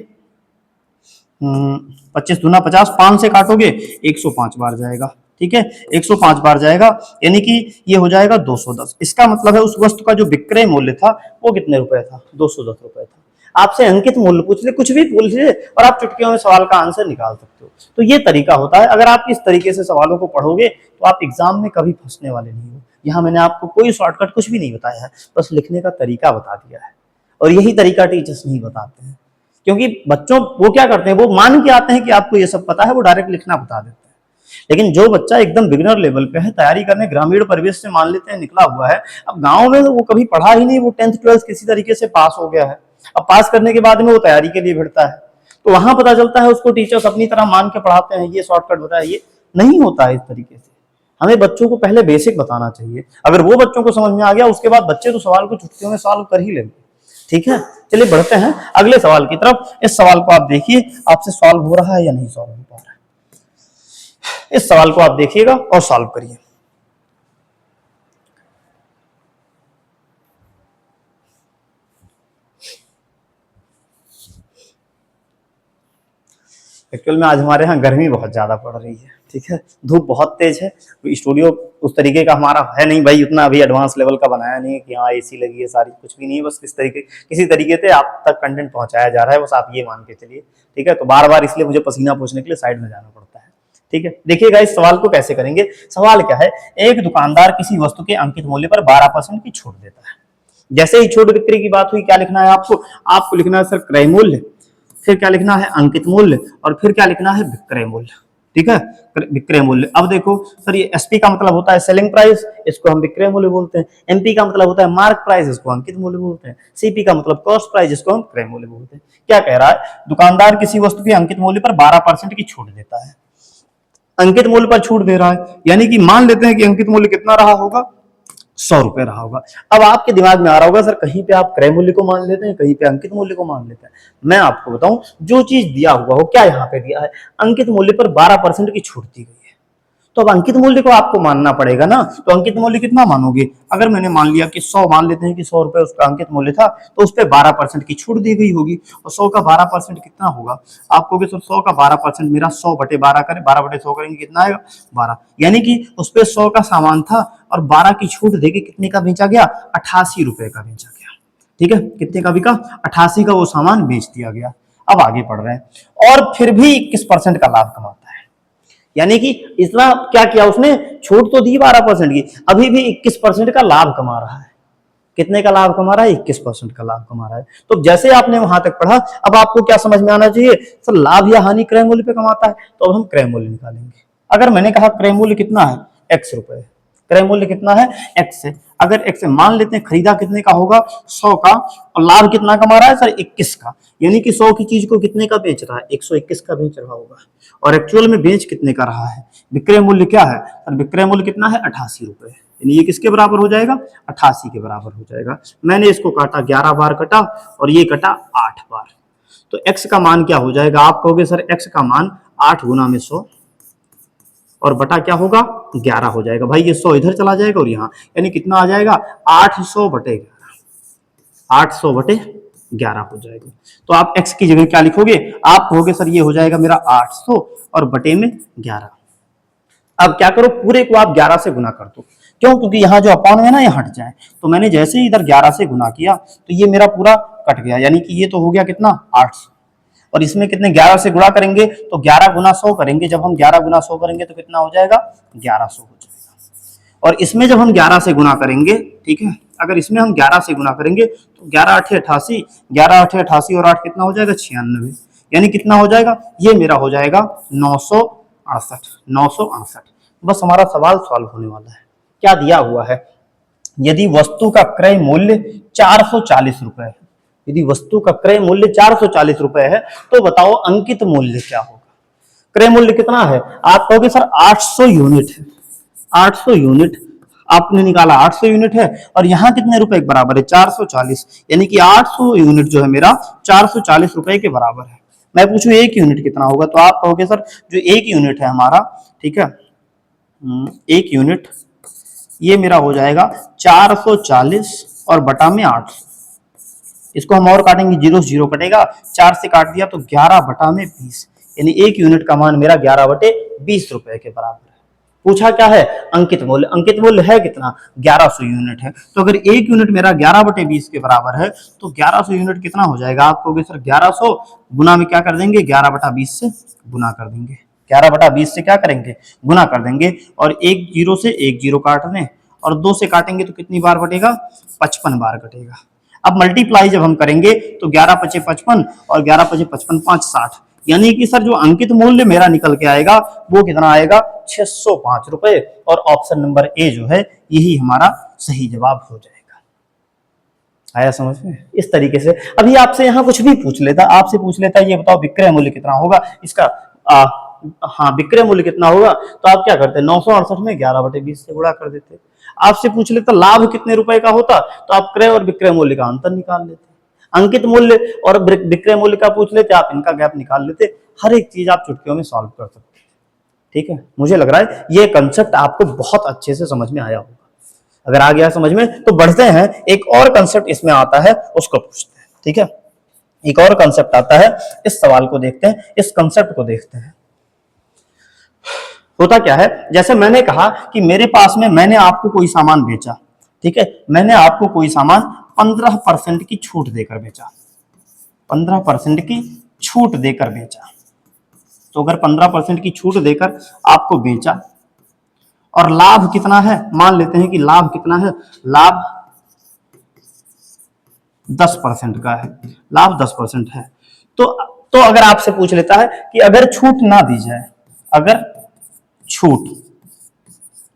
25 दूना 50, 5 से काटोगे 105 बार जाएगा। ठीक है, 105 बार जाएगा, यानी कि ये हो जाएगा 210। इसका मतलब है उस वस्तु का जो विक्रय मूल्य था वो कितने रुपए था, 210 रुपए था। आपसे अंकित मूल्य पूछ ले, कुछ भी पूछ ले, और आप चुटकियों में सवाल का आंसर निकाल सकते हो। तो ये तरीका होता है। अगर आप इस तरीके से सवालों को पढ़ोगे तो आप एग्जाम में कभी फंसने वाले नहीं हो। यहाँ मैंने आपको कोई शॉर्टकट कुछ भी नहीं बताया है, बस लिखने का तरीका बता दिया है, और यही तरीका टीचर्स नहीं बताते हैं। क्योंकि बच्चों वो क्या करते हैं, वो मान के आते हैं कि आपको ये सब पता है, वो डायरेक्ट लिखना बता देते हैं। लेकिन जो बच्चा एकदम बिगिनर लेवल पे है, तैयारी करने ग्रामीण परिवेश से मान लेते हैं निकला हुआ है, अब गांव में तो वो कभी पढ़ा ही नहीं, वो 10th 12th किसी तरीके से पास हो गया है, अब पास करने के बाद में वो तैयारी के लिए भिड़ता है, तो वहां पता चलता है उसको टीचर्स अपनी तरह मान के पढ़ाते हैं, ये शॉर्टकट बताया, ये नहीं होता है इस तरीके से। हमें बच्चों को पहले बेसिक बताना चाहिए, अगर वो बच्चों को समझ में आ गया उसके बाद बच्चे तो सवाल को चुटकियों में सॉल्व कर ही लेंगे। ठीक है, चलिए बढ़ते हैं अगले सवाल की तरफ। इस सवाल को आप देखिए, आपसे सॉल्व हो रहा है या नहीं सॉल्व हो पा रहा है। इस सवाल को आप देखिएगा और सॉल्व करिए। एक्चुअल में आज हमारे यहाँ गर्मी बहुत ज्यादा पड़ रही है। ठीक है, धूप बहुत तेज है, तो स्टूडियो उस तरीके का हमारा है नहीं भाई, उतना अभी एडवांस लेवल का बनाया नहीं है कि हाँ एसी लगी है सारी, कुछ भी नहीं है, बस किसी तरीके से आप तक कंटेंट पहुंचाया जा रहा है, बस आप ये मान के चलिए। ठीक है, तो बार बार इसलिए मुझे पसीना पोंछने के लिए साइड में जाना पड़ता है। ठीक है, देखिएगा इस सवाल को कैसे करेंगे। सवाल क्या है, एक दुकानदार किसी वस्तु के अंकित मूल्य पर 12% की छूट देता है। जैसे ही छूट बिक्री की बात हुई, क्या लिखना है आपको, आपको लिखना है सर क्रय मूल्य, फिर क्या लिखना है अंकित मूल्य, और फिर क्या लिखना है विक्रय मूल्य। ठीक है, विक्रय मूल्य। अब देखो सर, ये एसपी का मतलब होता है सेलिंग प्राइस, इसको हम विक्रय मूल्य बोलते हैं। एमपी का मतलब होता है मार्क प्राइस, इसको अंकित मूल्य बोलते हैं। सीपी का मतलब कॉस्ट प्राइस, इसको हम क्रय मूल्य बोलते हैं। क्या कह रहा है, दुकानदार किसी वस्तु के अंकित मूल्य पर 12% की छूट देता है। अंकित मूल्य पर छूट दे रहा है, यानी कि मान लेते हैं कि अंकित मूल्य कितना रहा होगा, 100 रुपए रहा होगा। अब आपके दिमाग में आ रहा होगा सर, कहीं पे आप क्रय मूल्य को मान लेते हैं, कहीं पे अंकित मूल्य को मान लेते हैं। मैं आपको बताऊं, जो चीज दिया हुआ हो, क्या यहाँ पे दिया है, अंकित मूल्य पर 12% की छूट दी गई है, तो अब अंकित मूल्य को आपको मानना पड़ेगा ना। तो अंकित मूल्य कितना मानोगे, अगर मैंने मान लिया कि 100, मान लेते हैं कि 100 रुपए उसका अंकित मूल्य था, तो उस पर 12% की छूट दी गई होगी। और 100 का 12% कितना होगा, आप कहोगे सर 100 का 12% मेरा 100/12 करें, 12/100 करेंगे, कितना आएगा 12, यानी कि उस पर 100 का सामान था और 12 की छूट देके कितने का बेचा गया, 88 रुपए का बेचा गया। ठीक है, कितने का बिका, 88 का वो सामान बेच दिया गया। अब आगे बढ़ रहे हैं, और फिर भी 21% का लाभ कमाता है, यानी कि इतना क्या किया उसने, छूट तो दी 12% की, अभी भी 21% का लाभ कमा रहा है। कितने का लाभ कमा रहा है, 21% का लाभ कमा रहा है। तो जैसे आपने वहां तक पढ़ा, अब आपको क्या समझ में आना चाहिए, सर लाभ या हानि क्रय मूल्य पे कमाता है, तो अब हम क्रय मूल्य निकालेंगे। अगर मैंने कहा क्रय मूल्य कितना है, x रुपए, क्रय मूल्य कितना है, x है। अगर x है, मान लेते हैं खरीदा कितने का होगा, 100 का, और लाभ कितना कमा रहा है सर, 21 का, यानी कि 100 की चीज को कितने का बेच रहा है, 121 का बेच रहा होगा। और एक्चुअल में बेच कितने का रहा है, विक्रय मूल्य क्या है सर, विक्रय मूल्य कितना है, 88 रुपए, यानी ये किसके बराबर हो जाएगा, 88 के बराबर हो जाएगा। मैंने इसको काटा, 11 बार कटा, और ये कटा 8 बार, तो x का मान क्या हो जाएगा, आप कहोगे सर x का मान 8 गुना में 100 और बटा क्या होगा, 11 हो जाएगा। भाई ये 100 इधर चला जाएगा और यहाँ, यानी कितना आ जाएगा, 800/11, 800/11 हो जाएगा। तो आप x की जगह क्या लिखोगे, आप कहोगे सर ये हो जाएगा मेरा 800 और बटे में 11। अब क्या करो, पूरे को आप 11 से गुना कर दो, क्यों, क्योंकि यहाँ जो अपॉन है ना, ये हट जाए। तो मैंने जैसे ही इधर 11 से गुना किया, तो ये मेरा पूरा कट गया, यानी कि ये तो हो गया कितना, 800, और इसमें कितने, 11 से गुणा करेंगे, तो 11 गुना 100 करेंगे, जब हम 11 गुना 100 करेंगे तो कितना हो जाएगा, 1100 हो जाएगा। और इसमें जब हम 11 से गुना करेंगे, ठीक है, अगर इसमें हम 11 से गुना करेंगे तो 11 8 88, 11 8 88 और 8 कितना हो जाएगा, 96, यानी कितना हो जाएगा, ये मेरा हो जाएगा 968, 968। बस हमारा सवाल सॉल्व होने वाला है। क्या दिया हुआ है, यदि वस्तु का क्रय मूल्य 440 रुपए है, यदि वस्तु का क्रय मूल्य 440 रुपए है, तो बताओ अंकित मूल्य क्या होगा। क्रय मूल्य कितना है, आप कहोगे सर 800 यूनिट है, 800 यूनिट आपने निकाला, 800 यूनिट है, और यहाँ कितने रुपए के बराबर है, 440, यानी कि 800 यूनिट जो है मेरा 440 रुपए के बराबर है। मैं पूछूं एक यूनिट कितना होगा, तो आप कहोगे सर जो एक यूनिट है हमारा, ठीक है, एक यूनिट ये मेरा हो जाएगा 440 और बटा में 800, इसको हम और काटेंगे, 0 से 0 कटेगा, 4 से काट दिया तो 11 बटा में 20, यानी एक यूनिट का मान मेरा 11/20 रुपए के बराबर है। पूछा क्या है, अंकित मूल्य, अंकित मूल्य है कितना, 1100 यूनिट है। तो अगर एक यूनिट मेरा 11/20 के बराबर है, तो 1100 यूनिट कितना हो जाएगा, आप कहोगे सर 1100 गुना में क्या कर देंगे, 11/20 से गुना कर देंगे, 11/20 से क्या करेंगे, गुना कर देंगे, और एक जीरो से एक जीरो काट दें, और 2 से काटेंगे तो कितनी बार कटेगा, 55 बार कटेगा। अब मल्टीप्लाई जब हम करेंगे तो 11 पचे 55 और 11 पचे 55 5 60, यानी कि सर जो अंकित मूल्य मेरा निकल के आएगा वो कितना आएगा, 605 रुपए, और ऑप्शन नंबर ए जो है यही हमारा सही जवाब हो जाएगा। आया समझ में, इस तरीके से। अभी आपसे यहाँ कुछ भी पूछ लेता, आपसे पूछ लेता ये बताओ विक्रय मूल्य कितना होगा इसका, हाँ विक्रय मूल्य कितना होगा, तो आप क्या करते, 968 में 11/20 से गुणा कर देते। आपसे पूछ लेता लाभ कितने रुपए का होता, तो आप क्रय और विक्रय मूल्य का अंतर निकाल लेते। अंकित मूल्य और विक्रय मूल्य का पूछ लेते, आप इनका गैप निकाल लेते। हर एक चीज आप चुटकियों में सॉल्व कर सकते। ठीक है, मुझे लग रहा है ये कंसेप्ट आपको बहुत अच्छे से समझ में आया होगा। अगर आ गया समझ में तो बढ़ते हैं, एक और कंसेप्ट इसमें आता है उसको पूछते हैं। ठीक है, एक और कंसेप्ट आता है, इस सवाल को देखते हैं, इस कंसेप्ट को देखते हैं। होता क्या है, जैसे मैंने कहा कि मेरे पास में मैंने आपको कोई सामान बेचा, ठीक है, मैंने आपको कोई सामान 15% की छूट देकर बेचा, 15% की छूट देकर बेचा। तो अगर 15% की छूट देकर आपको बेचा और लाभ कितना है, मान लेते हैं कि लाभ कितना है, लाभ 10% का है, लाभ 10% है। तो अगर आपसे पूछ लेता है कि अगर छूट ना दी जाए, अगर छूट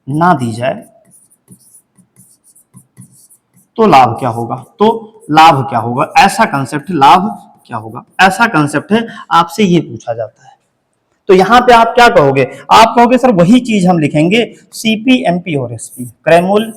ना दी जाए तो लाभ क्या होगा, तो लाभ क्या होगा, ऐसा कंसेप्ट, लाभ क्या होगा, ऐसा कंसेप्ट है, आपसे ये पूछा जाता है। तो यहां पे आप क्या कहोगे, आप कहोगे सर वही चीज हम लिखेंगे, सीपी, एमपी और एसपी, क्रय मूल्य,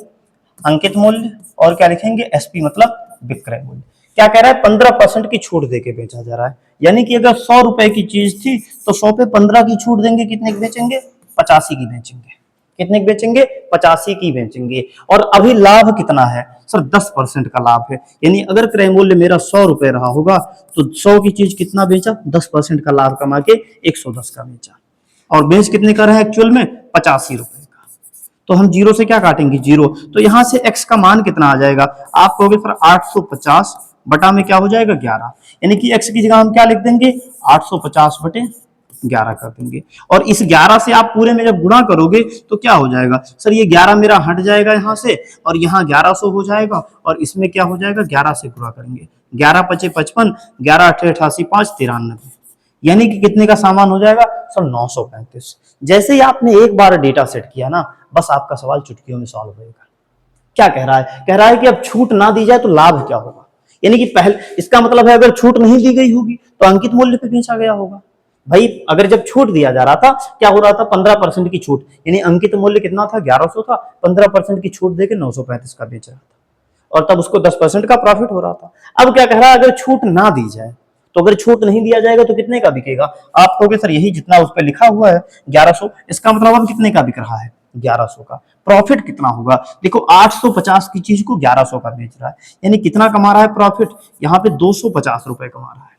अंकित मूल्य, और क्या लिखेंगे, एसपी मतलब विक्रय मूल्य। क्या कह रहा है, 15% की छूट देके बेचा जा रहा है, यानी कि अगर 100 रुपए की चीज थी तो 100 पे 15 की छूट देंगे, कितने की बेचेंगे, 85 की बेचेंगे, कितने की बेचेंगे, 85 की बेचेंगे। और अभी लाभ कितना है सर, 10% का लाभ है, यानी अगर क्रय मूल्य मेरा 100 रुपए रहा होगा तो 100 की चीज कितना बेचा, 10% का लाभ कमा के 110 का बेचा, और बेच कितने का रहा है एक्चुअल में, 85 रुपए का। तो हम जीरो से क्या काटेंगे, जीरो, तो यहां से x का मान कितना आ जाएगा, आप कहोगे सर 850 बटा में क्या हो जाएगा 11, यानी कि x की जगह हम क्या लिख देंगे, 850 बटे 11 कर देंगे। और इस 11 से आप पूरे में जब गुणा करोगे तो क्या हो जाएगा सर, ये 11 मेरा हट जाएगा यहाँ से, और यहाँ 1100 हो जाएगा, और इसमें क्या हो जाएगा, 11 से गुणा करेंगे, 11 पचे 55, 11 अठे 88, 5 93, यानी कि कितने का सामान हो जाएगा सर, 935। जैसे ही आपने एक बार डेटा सेट किया ना, बस आपका सवाल चुटकियों में सॉल्व होगा। क्या कह रहा है, कह रहा है कि अब छूट ना दी जाए तो लाभ क्या होगा, यानी कि पहले, इसका मतलब है अगर छूट नहीं दी गई होगी तो अंकित मूल्य पे बेचा गया होगा। भाई अगर जब छूट दिया जा रहा था, क्या हो रहा था, 15% की छूट, यानी अंकित मूल्य कितना था, 1100 था, 15% की छूट देके 935 का बेच रहा था, और तब उसको 10% का प्रॉफिट हो रहा था। अब क्या कह रहा है, अगर छूट ना दी जाए, तो अगर छूट नहीं दिया जाएगा तो कितने का बिकेगा, आप कहोगे सर यही जितना उस पर लिखा हुआ है 1100, इसका मतलब अब कितने का बिक रहा है, 1100 का। प्रॉफिट कितना होगा, देखो 850 की चीज को 1100 का बेच रहा है, यानी कितना कमा रहा है प्रॉफिट, यहाँ पे 250 रुपए कमा रहा है।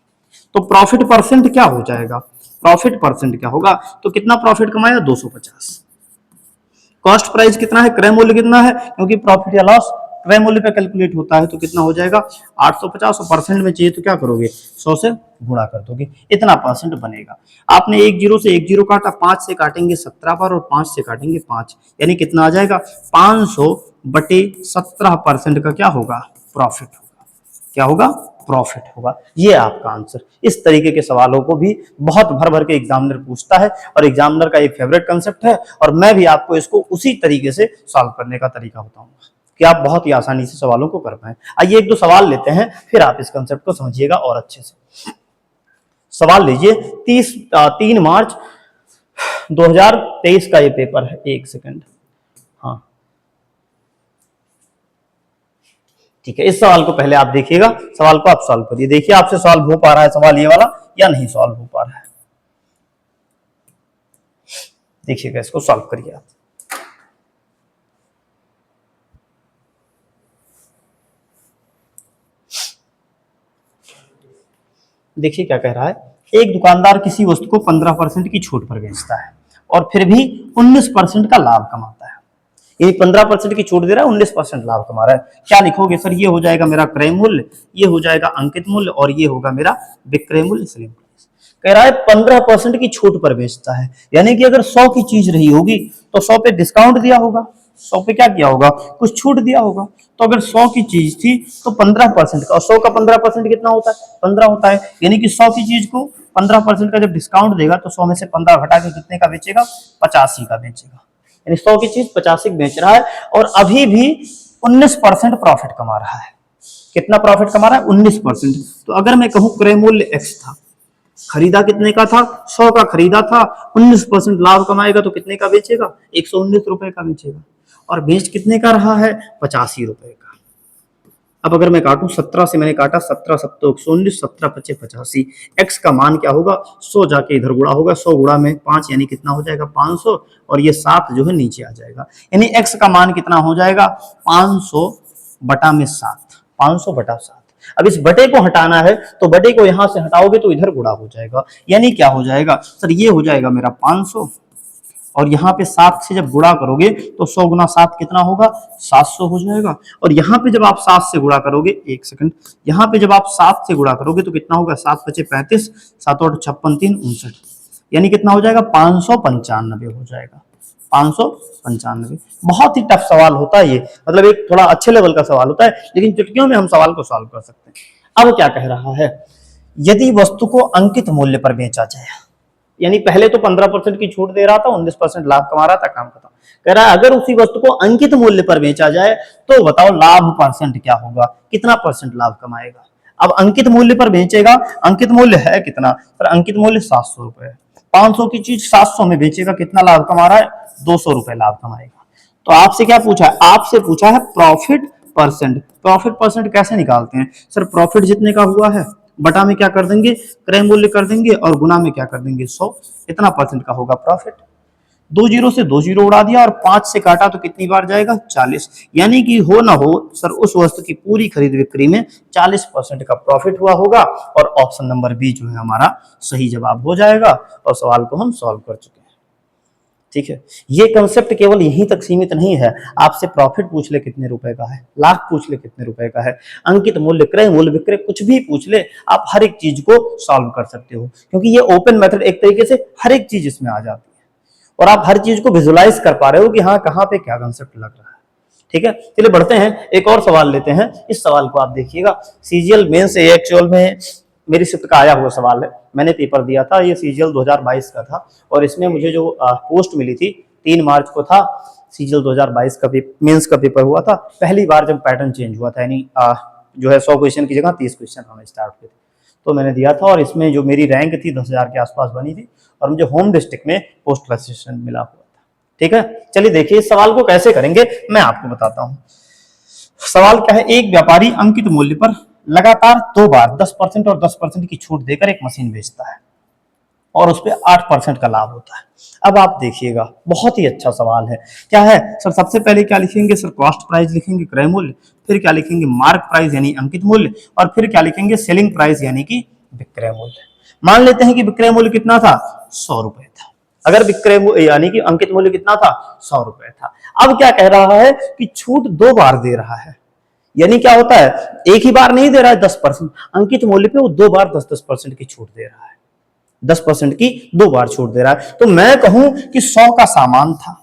तो प्रॉफिट परसेंट क्या हो जाएगा, प्रॉफिट परसेंट क्या होगा, तो कितना प्रॉफिट कमाया, 250। कॉस्ट प्राइस कितना है, क्रय मूल्य कितना है, क्योंकि प्रॉफिट या लॉस क्रय मूल्य पे कैलकुलेट होता है, तो कितना हो जाएगा 850, और परसेंट में चाहिए तो क्या करोगे, 100 से गुणा कर दोगे, इतना परसेंट बनेगा। आपने एक जीरो से एक जीरो काटा, 5 से काटेंगे 17 बार, और 5 से काटेंगे 5, यानी कितना आ जाएगा, 500 बटे 17% का क्या होगा, प्रॉफिट होगा, क्या होगा, प्रॉफिट होगा। ये आपका आंसर। इस तरीके के सवालों को भी बहुत भर भर के एग्जामिनर पूछता है, और एग्जामिनर का एक फेवरेट कंसेप्ट है, और मैं भी आपको इसको उसी तरीके से सॉल्व करने का तरीका बताऊंगा कि आप बहुत ही आसानी से सवालों को कर पाए। आइए एक दो सवाल लेते हैं, फिर आप इस कंसेप्ट को समझिएगा और अच्छे से। सवाल लीजिए, 3 मार्च 2023 का ये पेपर है, एक सेकंड, हाँ ठीक है। इस सवाल को पहले आप देखिएगा, सवाल को आप सॉल्व करिए, देखिए आपसे सॉल्व हो पा रहा है सवाल ये वाला या नहीं सॉल्व हो पा रहा है, देखिएगा, इसको सॉल्व करिए आप। देखिए क्या कह रहा है, एक दुकानदार किसी वस्तु को 15% की छूट पर बेचता है और फिर भी 19% का लाभ कमाता है, ये 15% की छूट दे रहा है, 19% लाभ कमा रहा है। क्या लिखोगे सर, ये हो जाएगा मेरा क्रय मूल्य, ये हो जाएगा अंकित मूल्य, और ये होगा मेरा विक्रय मूल्य, सेलिंग प्राइस। कह रहा है 15% की छूट पर बेचता है, यानी कि अगर 100 की चीज रही होगी तो 100 पे डिस्काउंट दिया होगा, 100 पे क्या किया होगा, कुछ छूट दिया होगा। तो अगर 100 की चीज थी तो 15% का, और 100 का 15% कितना होता है, 15 होता है, यानी कि 100 की चीज को 15% का जब डिस्काउंट देगा तो 100 में से 15 घटा के कितने का बेचेगा, 85 का बेचेगा, यानी 100 की चीज 85 बेच रहा है, और अभी भी 19% प्रॉफिट कमा रहा है। कितना प्रॉफिट कमा रहा है, 19%। तो अगर मैं कहूं क्रय मूल्य x था, खरीदा कितने का था, 100 का खरीदा था, 19% लाभ कमाएगा तो कितने का बेचेगा, 119 रुपए का बेचेगा, और बेच कितने का रहा है, 85 रुपए का। अब अगर मैं काटूं, 17 से मैंने काटा, 17 सत्तो 119, 17 पचे 85, x का मान क्या होगा, 100 जाके इधर गुणा होगा, 100 गुणा में 5 यानी कितना हो जाएगा 500, और ये 7 जो है नीचे आ जाएगा, यानी x का मान कितना हो जाएगा, 500 बटा में 7, 500 बटा 7। अब इस बटे को हटाना है तो बटे को यहां से हटाओगे तो इधर गुणा हो जाएगा, यानी क्या हो जाएगा सर, ये हो जाएगा मेरा 500, और यहाँ पे 7 से जब गुणा करोगे तो 100 गुना 7 कितना होगा, 700 हो जाएगा। और यहाँ पे जब आप 7 से गुणा करोगे, एक सेकंड, यहाँ पे जब आप 7 से गुणा करोगे तो कितना होगा, 7 पचे 35, 7 और 56 3 59, यानी कितना हो जाएगा 595 हो जाएगा, 595। बहुत ही टफ सवाल होता है ये, मतलब एक थोड़ा अच्छे लेवल का सवाल होता है, लेकिन चुटकियों में हम सवाल को सॉल्व कर सकते हैं। अब क्या कह रहा है, यदि वस्तु को अंकित मूल्य पर बेचा जाए, यानी पहले तो 15% की छूट दे रहा था, 19% लाभ कमा रहा था, काम खत्म। कह रहा है अगर उसी वस्तु को अंकित मूल्य पर बेचा जाए तो बताओ लाभ परसेंट क्या होगा, कितना परसेंट लाभ कमाएगा। अब अंकित मूल्य पर बेचेगा, अंकित मूल्य है कितना सर, अंकित मूल्य 700 रुपए, 500 की चीज 700 में बेचेगा, कितना लाभ कमा रहा है, 200 रुपए लाभ कमाएगा। तो आपसे क्या पूछा है, आपसे पूछा है प्रॉफिट परसेंट। प्रॉफिट परसेंट कैसे निकालते हैं सर, प्रॉफिट जितने का हुआ है बटा में क्या कर देंगे, क्रय मूल्य कर देंगे, और गुना में क्या कर देंगे 100, इतना परसेंट का होगा प्रॉफिट। 2 जीरो से 2 जीरो उड़ा दिया और 5 से काटा तो कितनी बार जाएगा 40, यानी कि हो ना हो सर उस वस्तु की पूरी खरीद बिक्री में 40% का प्रॉफिट हुआ होगा, और ऑप्शन नंबर बी जो है हमारा सही जवाब हो जाएगा, और सवाल को हम सॉल्व कर चुके हैं। ठीक है, ये कंसेप्ट केवल यहीं तक सीमित नहीं है, आपसे प्रॉफिट पूछ ले कितने रुपए का है, लाभ पूछ ले कितने रुपए का है, अंकित मूल्य, क्रय मूल्य, विक्रय, कुछ भी पूछ ले, आप हर एक चीज को सॉल्व कर सकते हो, क्योंकि ये ओपन मेथड एक तरीके से हर एक चीज इसमें आ जाती है, और आप हर चीज को विजुलाइज कर पा रहे हो कि हाँ कहाँ पे क्या कंसेप्ट लग रहा है। ठीक है, चलिए बढ़ते हैं, एक और सवाल लेते हैं। इस सवाल को आप देखिएगा, सीजीएल मेन से एक्चुअल में मेरी शिफ्ट का आया हुआ सवाल है, मैंने पेपर दिया था, ये सीजीएल 2022 का था, और इसमें मुझे जो पोस्ट मिली थी 3 मार्च को था, सीजीएल 2022 का मेंस का पेपर हुआ था, पहली बार जब पैटर्न चेंज हुआ था, यानी जो है 100 क्वेश्चन की जगह 30 क्वेश्चन आना स्टार्ट हुए थे, तो मैंने दिया था, और इसमें जो मेरी रैंक थी 10,000 के आसपास बनी थी, और मुझे होम डिस्ट्रिक्ट में पोस्ट ग्रेजुएशन मिला हुआ था। ठीक है, चलिए देखिए इस सवाल को कैसे करेंगे मैं आपको बताता हूं। सवाल क्या है, एक व्यापारी अंकित मूल्य पर लगातार 2 बार 10% और 10% की छूट देकर एक मशीन बेचता है, और उस पर 8% का लाभ होता है। अब आप देखिएगा, बहुत ही अच्छा सवाल है। क्या है सर, सबसे पहले क्या लिखेंगे सर, कॉस्ट प्राइस लिखेंगे, क्रय मूल्य, फिर क्या लिखेंगे मार्क प्राइस यानी अंकित मूल्य, और फिर क्या लिखेंगे सेलिंग प्राइस यानी कि विक्रय मूल्य। मान लेते हैं कि विक्रय मूल्य कितना था, 100 रुपए था, अगर विक्रय मूल्य यानी कि अंकित मूल्य कितना था, 100 रुपए था। अब क्या कह रहा है कि छूट 2 बार दे रहा है, यानी क्या होता है, एक ही बार नहीं दे रहा है 10%, अंकित मूल्य पे वो 2 बार 10% की छूट दे रहा है, 10% की 2 बार छूट दे रहा है। तो मैं कहूं कि 100 का सामान था,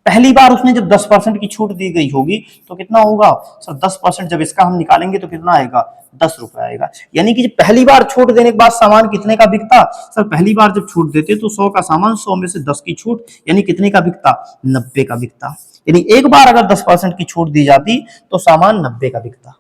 पहली बार उसने जब 10% की छूट दी गई होगी तो कितना होगा सर, 10% जब इसका हम निकालेंगे तो कितना आएगा, 10 रुपए आएगा। यानी कि पहली बार छूट देने के बाद सामान कितने का बिकता सर, पहली बार जब छूट देते तो 100 का सामान, 100 में से 10 की छूट, यानी कितने का बिकता, 90 का बिकता। यानी एक बार अगर 10% की छूट दी जाती तो सामान 90 का बिकता,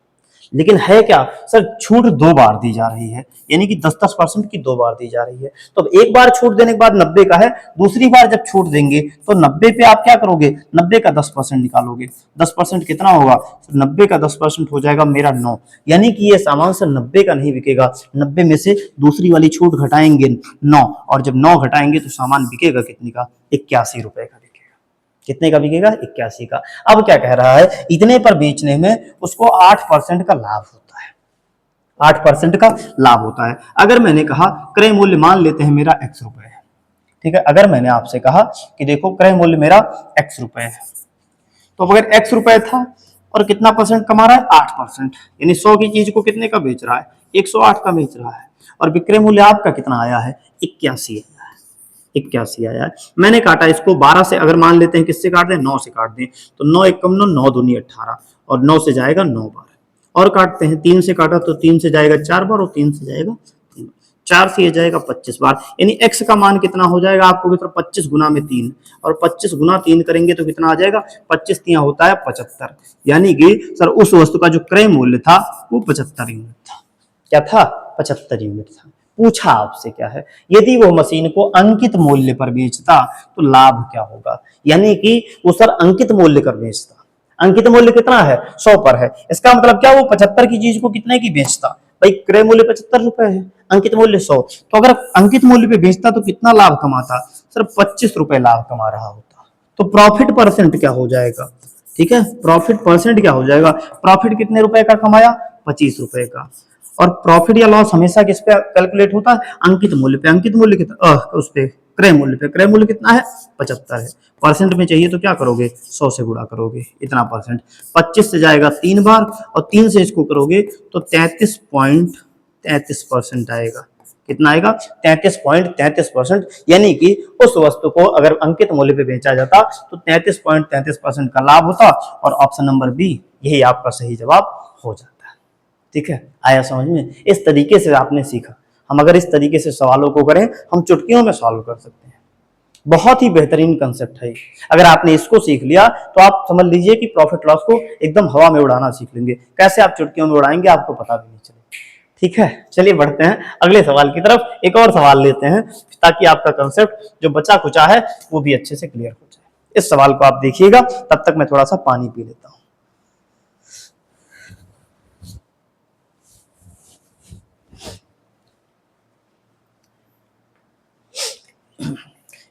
लेकिन है क्या सर, छूट 2 बार दी जा रही है, यानी कि 10% की 2 बार दी जा रही है। तो एक बार छूट देने के बाद 90 का है, दूसरी बार जब छूट देंगे तो 90 पे आप क्या करोगे, 90 का 10% निकालोगे, 10% कितना होगा, 90 का 10% हो जाएगा मेरा 9, यानी कि ये सामान सर 90 का नहीं बिकेगा, 90 में से दूसरी वाली छूट घटाएंगे 9, और जब 9 घटाएंगे तो सामान बिकेगा कितने का, 81 रुपए का। कितने का बिकेगा, 81 का। अब क्या कह रहा है, इतने पर बेचने में उसको 8% का लाभ होता है, 8% का लाभ होता है। अगर मैंने कहा क्रय मूल्य मान लेते हैं मेरा x रुपए है, ठीक है, अगर मैंने आपसे कहा कि देखो क्रय मूल्य मेरा x रुपए है, तो अगर x रुपए था और कितना परसेंट कमा रहा है, 8%, यानी 100 की चीज को कितने का बेच रहा है, 108 का बेच रहा है, और विक्रय मूल्य आपका कितना आया है, 81 है, 81 आया है। मैंने काटा इसको 12 से, अगर मान लेते हैं किससे काट दें, 9 से काट दें, तो 9 एक कम 9, 9 दूनी 18, और 9 से जाएगा 9 बार, और काटते हैं 3 से काटा तो 3 से जाएगा 4 बार, और 3 से जाएगा 3 बार, 4 से ये जाएगा 25 बार, यानी x का मान कितना हो जाएगा आपको, मित्र 25 गुना में 3, और 25 गुना 3 करेंगे तो कितना आ जाएगा, 25 3 होता है 75, यानी कि सर उस वस्तु का जो क्रय मूल्य था वो 75 यूनिट था। क्या था, 75 यूनिट था। पूछा आपसे क्या है, यदि वो मशीन को अंकित मूल्य पर बेचता तो लाभ क्या होगा, यानी कि वो सर अंकित मूल्य पर बेचता, अंकित मूल्य कितना है, 100 पर है, इसका मतलब क्या, वो 75 की चीज को कितने की बेचता, भाई क्रय मूल्य 75 रुपए है, अंकित मूल्य 100, तो अगर अंकित मूल्य पे बेचता तो कितना लाभ कमाता सर, 25 रुपए लाभ कमा रहा होता। तो प्रॉफिट परसेंट क्या हो जाएगा, ठीक है, प्रॉफिट परसेंट क्या हो जाएगा, प्रॉफिट कितने रुपए का कमाया, 25 रुपए का। और प्रॉफिट या लॉस हमेशा किस पे कैलकुलेट होता है, अंकित मूल्य पे, अंकित मूल्य कितना, उस पे क्रय मूल्य पे, क्रय मूल्य कितना है, 75 है, परसेंट में चाहिए तो क्या करोगे, 100 से गुणा करोगे, इतना परसेंट, 25 से जाएगा 3 बार, और 3 से इसको करोगे तो 33.33% आएगा, कितना आएगा 33.33%, यानी कि उस वस्तु को अगर अंकित मूल्य पे बेचा जाता तो 33.33% का लाभ होता, और ऑप्शन नंबर बी यही आपका सही जवाब हो जाता है। ठीक है, आया समझ में? इस तरीके से आपने सीखा। हम अगर इस तरीके से सवालों को करें, हम चुटकियों में सॉल्व कर सकते हैं। बहुत ही बेहतरीन कंसेप्ट है। अगर आपने इसको सीख लिया तो आप समझ लीजिए कि प्रॉफिट लॉस को एकदम हवा में उड़ाना सीख लेंगे। कैसे आप चुटकियों में उड़ाएंगे आपको पता भी नहीं चले। ठीक है, चलिए बढ़ते हैं अगले सवाल की तरफ। एक और सवाल लेते हैं ताकि आपका कंसेप्ट जो बचा कुचा है वो भी अच्छे से क्लियर हो जाए। इस सवाल को आप देखिएगा, तब तक मैं थोड़ा सा पानी पी लेता हूं।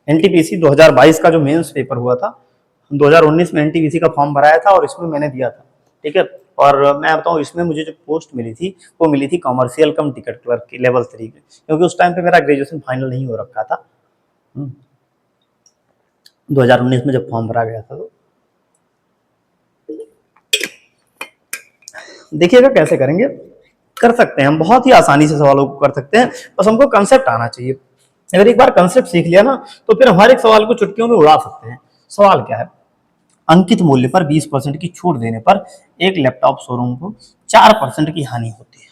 एनटीपीसी 2022 का जो मेंस पेपर हुआ था, 2019 में एनटीपीसी का फॉर्म भराया था और इसमें मैंने दिया था। ठीक है, और मैं बताऊं इसमें मुझे जो पोस्ट मिली थी वो मिली थी कॉमर्शियल कम टिकट क्लर्क की लेवल 3 में, क्योंकि उस टाइम पे मेरा ग्रेजुएशन फाइनल नहीं हो रखा था। 2019 में जब फॉर्म भरा गया था। तो देखिएगा कैसे करेंगे, कर सकते हैं हम, बहुत ही आसानी से सवालों को कर सकते हैं, बस हमको कंसेप्ट आना चाहिए। अगर एक बार कंसेप्ट सीख लिया ना तो फिर हर एक सवाल को चुटकियों में उड़ा सकते हैं। सवाल क्या है, अंकित मूल्य पर 20% की छूट देने पर एक लैपटॉप शोरूम को 4% की हानि होती है।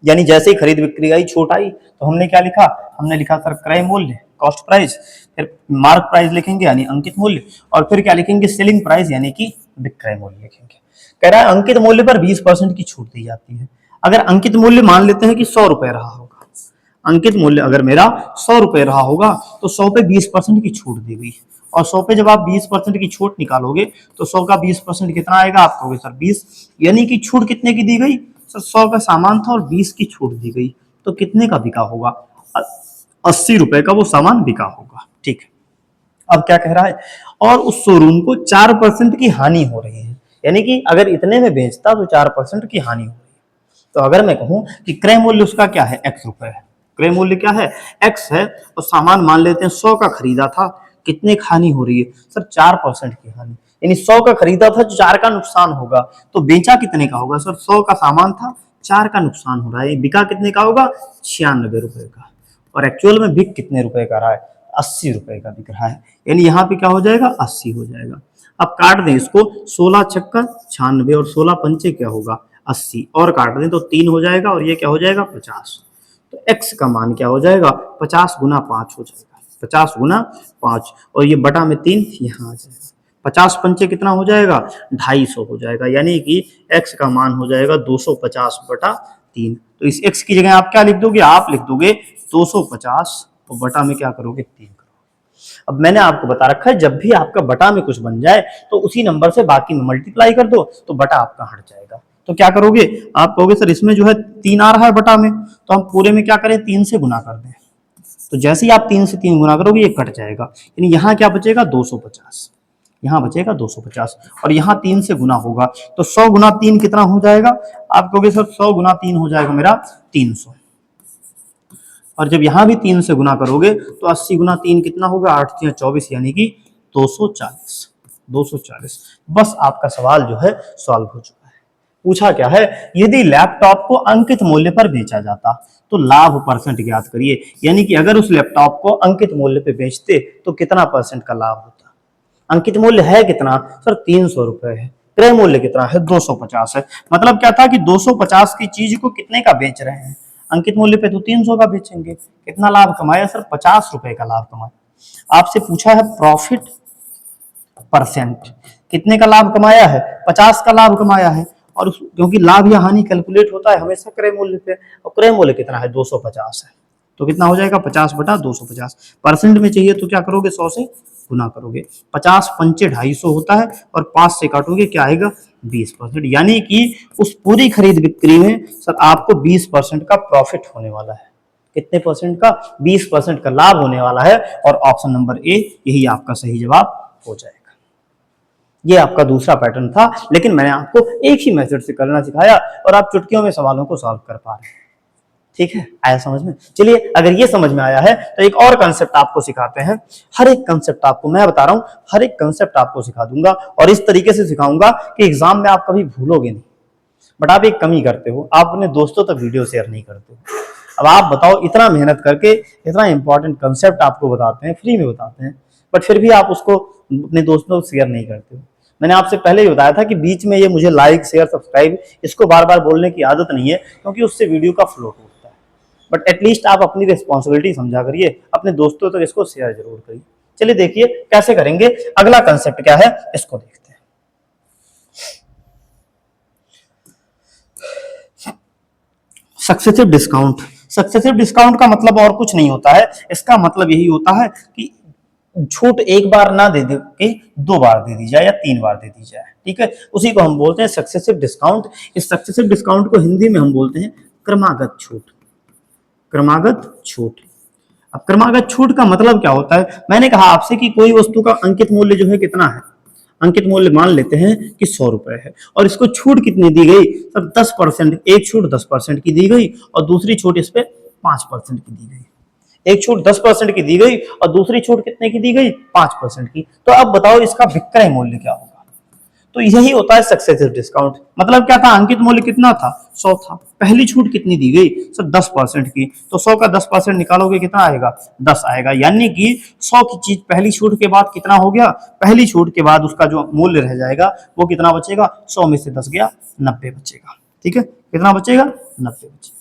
यानी जैसे ही खरीद बिक्री आई, छूट आई, तो हमने क्या लिखा, हमने लिखा सर क्रय मूल्य, कॉस्ट प्राइस, फिर मार्क प्राइस लिखेंगे यानी अंकित मूल्य, और फिर क्या लिखेंगे, सेलिंग प्राइस यानी कि विक्रय मूल्य लिखेंगे। कह रहा है अंकित मूल्य पर 20% की छूट दी जाती है। अगर अंकित मूल्य मान लेते हैं कि 100 रुपए रहा होगा, अंकित मूल्य अगर मेरा 100 रुपए रहा होगा तो 100 पे 20% की छूट दी गई, और 100 पे जब आप 20% की छूट निकालोगे तो 100 का 20% कितना आएगा, आप कहोगे सर 20, यानी कि छूट कितने की दी गई सर, 100 का सामान था और 20 की छूट दी गई, तो कितने का बिका होगा, 80 रुपए का वो सामान बिका होगा। ठीक है, अब क्या कह रहा है, और उस शोरूम को 4% की हानि हो रही है, यानी कि अगर इतने में बेचता तो 4% की हानि हो रही है। तो अगर मैं कहूं कि क्रय मूल्य उसका क्या है, x रुपए है, क्रय मूल्य क्या है, x है, और सामान मान लेते हैं 100 का खरीदा था, कितने की हानि हो रही है सर, 4% की हानि, यानी 100 का खरीदा था, 4 का नुकसान होगा, तो बेचा कितने का होगा सर, 100 का सामान था, 4 का नुकसान हो रहा है, बिका कितने का होगा, 96 रुपए का, और एक्चुअल में बिक कितने रुपए का रहा है, 80 रुपए का बिक रहा है, यानी यहाँ पे क्या हो जाएगा, 80 हो जाएगा। अब काट दें इसको, 16 छक्का 96 और 16 पंचे क्या होगा, 80, और काट दें तो 3 हो जाएगा, और ये क्या हो जाएगा, 50। तो x का मान क्या हो जाएगा, 50 गुना 5 हो जाएगा, 50 गुना 5, और ये बटा में 3 यहाँ आ जाएगा, 50 पंचे कितना हो जाएगा, 250 हो जाएगा, यानी कि x का मान हो जाएगा 250 बटा 3। तो इस x की जगह आप क्या लिख दोगे, आप लिख दोगे 250, तो बटा में क्या करोगे, 3 करोगे। अब मैंने आपको बता रखा है जब भी आपका बटा में कुछ बन जाए तो उसी नंबर से बाकी में मल्टीप्लाई कर दो, तो बटा आपका हट जाएगा। तो क्या करोगे, आप कहोगे सर इसमें जो है 3 आ रहा है बटा में, तो हम पूरे में क्या करें, 3 से गुना कर दें, तो जैसे ही आप 3 से 3 गुना करोगे ये कट जाएगा, यानी यहाँ क्या बचेगा, 250, यहाँ बचेगा 250, और यहाँ 3 से गुना होगा, तो 100 गुना 3 कितना हो जाएगा, आप कहोगे सर 100 गुना 3 हो जाएगा मेरा 300, और जब यहाँ भी 3 से गुना करोगे तो 80 गुना 3 कितना होगा, 8 3 24, यानी कि 240, 240। बस आपका सवाल जो है सॉल्व हो चुका है। पूछा क्या है, यदि लैपटॉप को अंकित मूल्य पर बेचा जाता तो लाभ परसेंट ज्ञात करिए, यानी कि अगर उस लैपटॉप को अंकित मूल्य पे बेचते तो कितना परसेंट का लाभ होता। अंकित मूल्य है कितना सर, 300 रुपए है, क्रय मूल्य कितना है, 250 है, मतलब क्या था कि 250 की चीज को कितने का बेच रहे हैं, अंकित मूल्य पे तो 300 का बेचेंगे, कितना लाभ कमाया सर, 50 रुपए का लाभ कमाया। आपसे पूछा है प्रॉफिट परसेंट, कितने का लाभ कमाया है, 50 का लाभ कमाया है, और क्योंकि लाभ या हानि कैलकुलेट होता है हमेशा क्रय मूल्य पे, और क्रय मूल्य कितना है, 250 है, तो कितना हो जाएगा, 50 बटा 250। परसेंट में चाहिए तो क्या करोगे, 100 से गुना करोगे, 50 पंचे 250 होता है, और 5 से काटोगे क्या आएगा, 20%, यानी कि उस पूरी खरीद बिक्री में सर आपको 20% का प्रॉफिट होने वाला है। कितने परसेंट का, 20% का लाभ होने वाला है, और ऑप्शन नंबर ए यही आपका सही जवाब हो जाएगा। ये आपका दूसरा पैटर्न था, लेकिन मैंने आपको एक ही मेथड से करना सिखाया और आप चुटकियों में सवालों को सॉल्व कर पा रहे हैं। ठीक है, आया समझ में? चलिए, अगर ये समझ में आया है तो एक और कंसेप्ट आपको सिखाते हैं। हर एक कंसेप्ट आपको मैं बता रहा हूं, हर एक कंसेप्ट आपको सिखा दूंगा, और इस तरीके से सिखाऊंगा कि एग्जाम में आप कभी भूलोगे नहीं। बट आप एक कमी करते हो, आप अपने दोस्तों तक वीडियो शेयर नहीं करते हो। अब आप बताओ, इतना मेहनत करके इतना इंपॉर्टेंट कंसेप्ट आपको बताते हैं, फ्री में बताते हैं, बट फिर भी आप उसको अपने दोस्तों को शेयर नहीं करते हो। मैंने आपसे पहले ही बताया था कि बीच में ये मुझे लाइक शेयर सब्सक्राइब इसको बार बार बोलने की आदत नहीं है, क्योंकि उससे वीडियो का फ्लो टूटता है। बट एटलीस्ट आप अपनी रिस्पॉन्सिबिलिटी समझा करिए, अपने दोस्तों तक इसको शेयर जरूर करिए। चलिए देखिए कैसे करेंगे, अगला कंसेप्ट क्या है इसको देखते हैं। Successive discount. सक्सेसिव डिस्काउंट का मतलब और कुछ नहीं होता है, इसका मतलब यही होता है कि छूट एक बार ना दे के दो बार दे दी जाए या तीन बार दे दी जाए, ठीक है, उसी को हम बोलते हैं सक्सेसिव डिस्काउंट। इस सक्सेसिव डिस्काउंट को हिंदी में हम बोलते हैं क्रमागत छूट। क्रमागत छूट। अब क्रमागत छूट का मतलब क्या होता है, मैंने कहा आपसे कि कोई वस्तु का अंकित मूल्य जो है कितना है, अंकित मूल्य मान लेते हैं कि 100 रुपए है, और इसको छूट कितनी दी गई सर, 10%। एक छूट 10% की दी गई और दूसरी छूट इस पे 5% की दी गई। एक छूट 10% की दी गई और दूसरी छूट कितने की दी गई, 5% की। तो अब बताओ इसका विक्रय मूल्य क्या होगा। तो यही होता है सक्सेसिव डिस्काउंट। मतलब क्या था, अंकित मूल्य कितना था, 100 था, पहली छूट कितनी दी गई सर, 10% की, तो 100 का 10% निकालोगे कितना आएगा, 10 आएगा। यानी कि 100 की चीज पहली छूट के बाद कितना हो गया, पहली छूट के बाद उसका जो मूल्य रह जाएगा वो कितना बचेगा, 100 में से 10 गया, 90 बचेगा। ठीक है, कितना बचेगा, 90 बचेगा।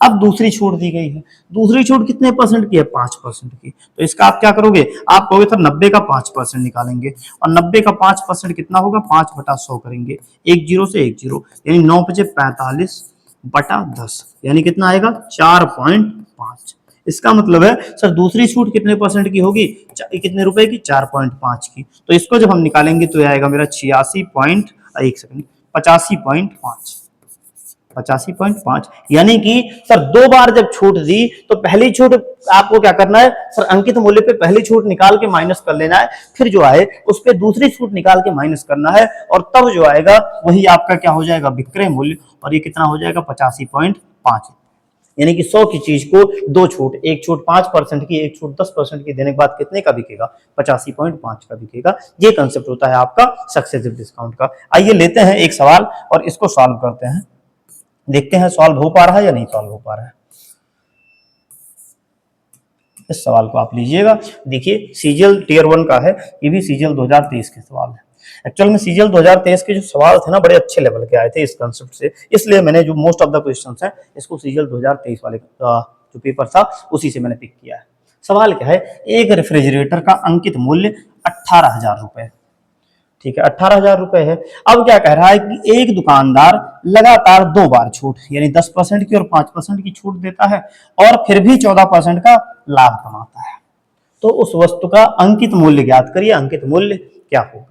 अब दूसरी छूट दी गई है, दूसरी छूट कितने परसेंट की है, 5% की। तो इसका आप क्या करोगे, आप कहोगे सर 90 का 5% निकालेंगे, और 90 का 5% कितना होगा, 5/100 करेंगे, एक जीरो से एक जीरो, यानी 9 बचे 45/10, यानी कितना आएगा 4.5। इसका मतलब है सर दूसरी छूट कितने परसेंट की होगी, कितने रुपए की, 4.5 की। तो इसको जब हम निकालेंगे तो आएगा मेरा 85.5, 85.5। यानी कि सर दो बार जब छूट दी तो पहली छूट आपको क्या करना है सर, अंकित मूल्य पे पहली छूट निकाल के माइनस कर लेना है, फिर जो आए उस पे दूसरी छूट निकाल के माइनस करना है, और तब जो आएगा वही आपका क्या हो जाएगा, विक्रय मूल्य। और ये कितना हो जाएगा, 85.5। यानी कि 100 की चीज को दो छूट, एक छूट 5% की, एक छूट 10% की देने के बाद कितने का बिकेगा, 85.5 का बिकेगा। ये कंसेप्ट होता है आपका सक्सेसिव डिस्काउंट का। आइए लेते हैं एक सवाल और इसको सॉल्व करते हैं, देखते हैं सॉल्व हो पा रहा है या नहीं सॉल्व हो पा रहा है। इस सवाल को आप लीजिएगा, देखिए सीजीएल टीयर 1 का है, ये भी सीजीएल 2023 के सवाल है। एक्चुअल में सीजीएल 2023 के जो सवाल थे ना, बड़े अच्छे लेवल के आए थे इस कंसेप्ट से, इसलिए मैंने जो मोस्ट ऑफ द क्वेश्चंस हैं इसको सीजीएल 2023 वाले जो पेपर था उसी से मैंने पिक किया है। सवाल क्या है, एक रेफ्रिजरेटर का अंकित मूल्य 18,000 रुपए, ठीक है, 18,000 रुपए है। अब क्या कह रहा है कि एक दुकानदार लगातार दो बार छूट, यानी 10% की और 5% की छूट देता है, और फिर भी 14% का लाभ कमाता है। तो उस वस्तु का अंकित मूल्य ज्ञात करिए, अंकित मूल्य क्या होगा।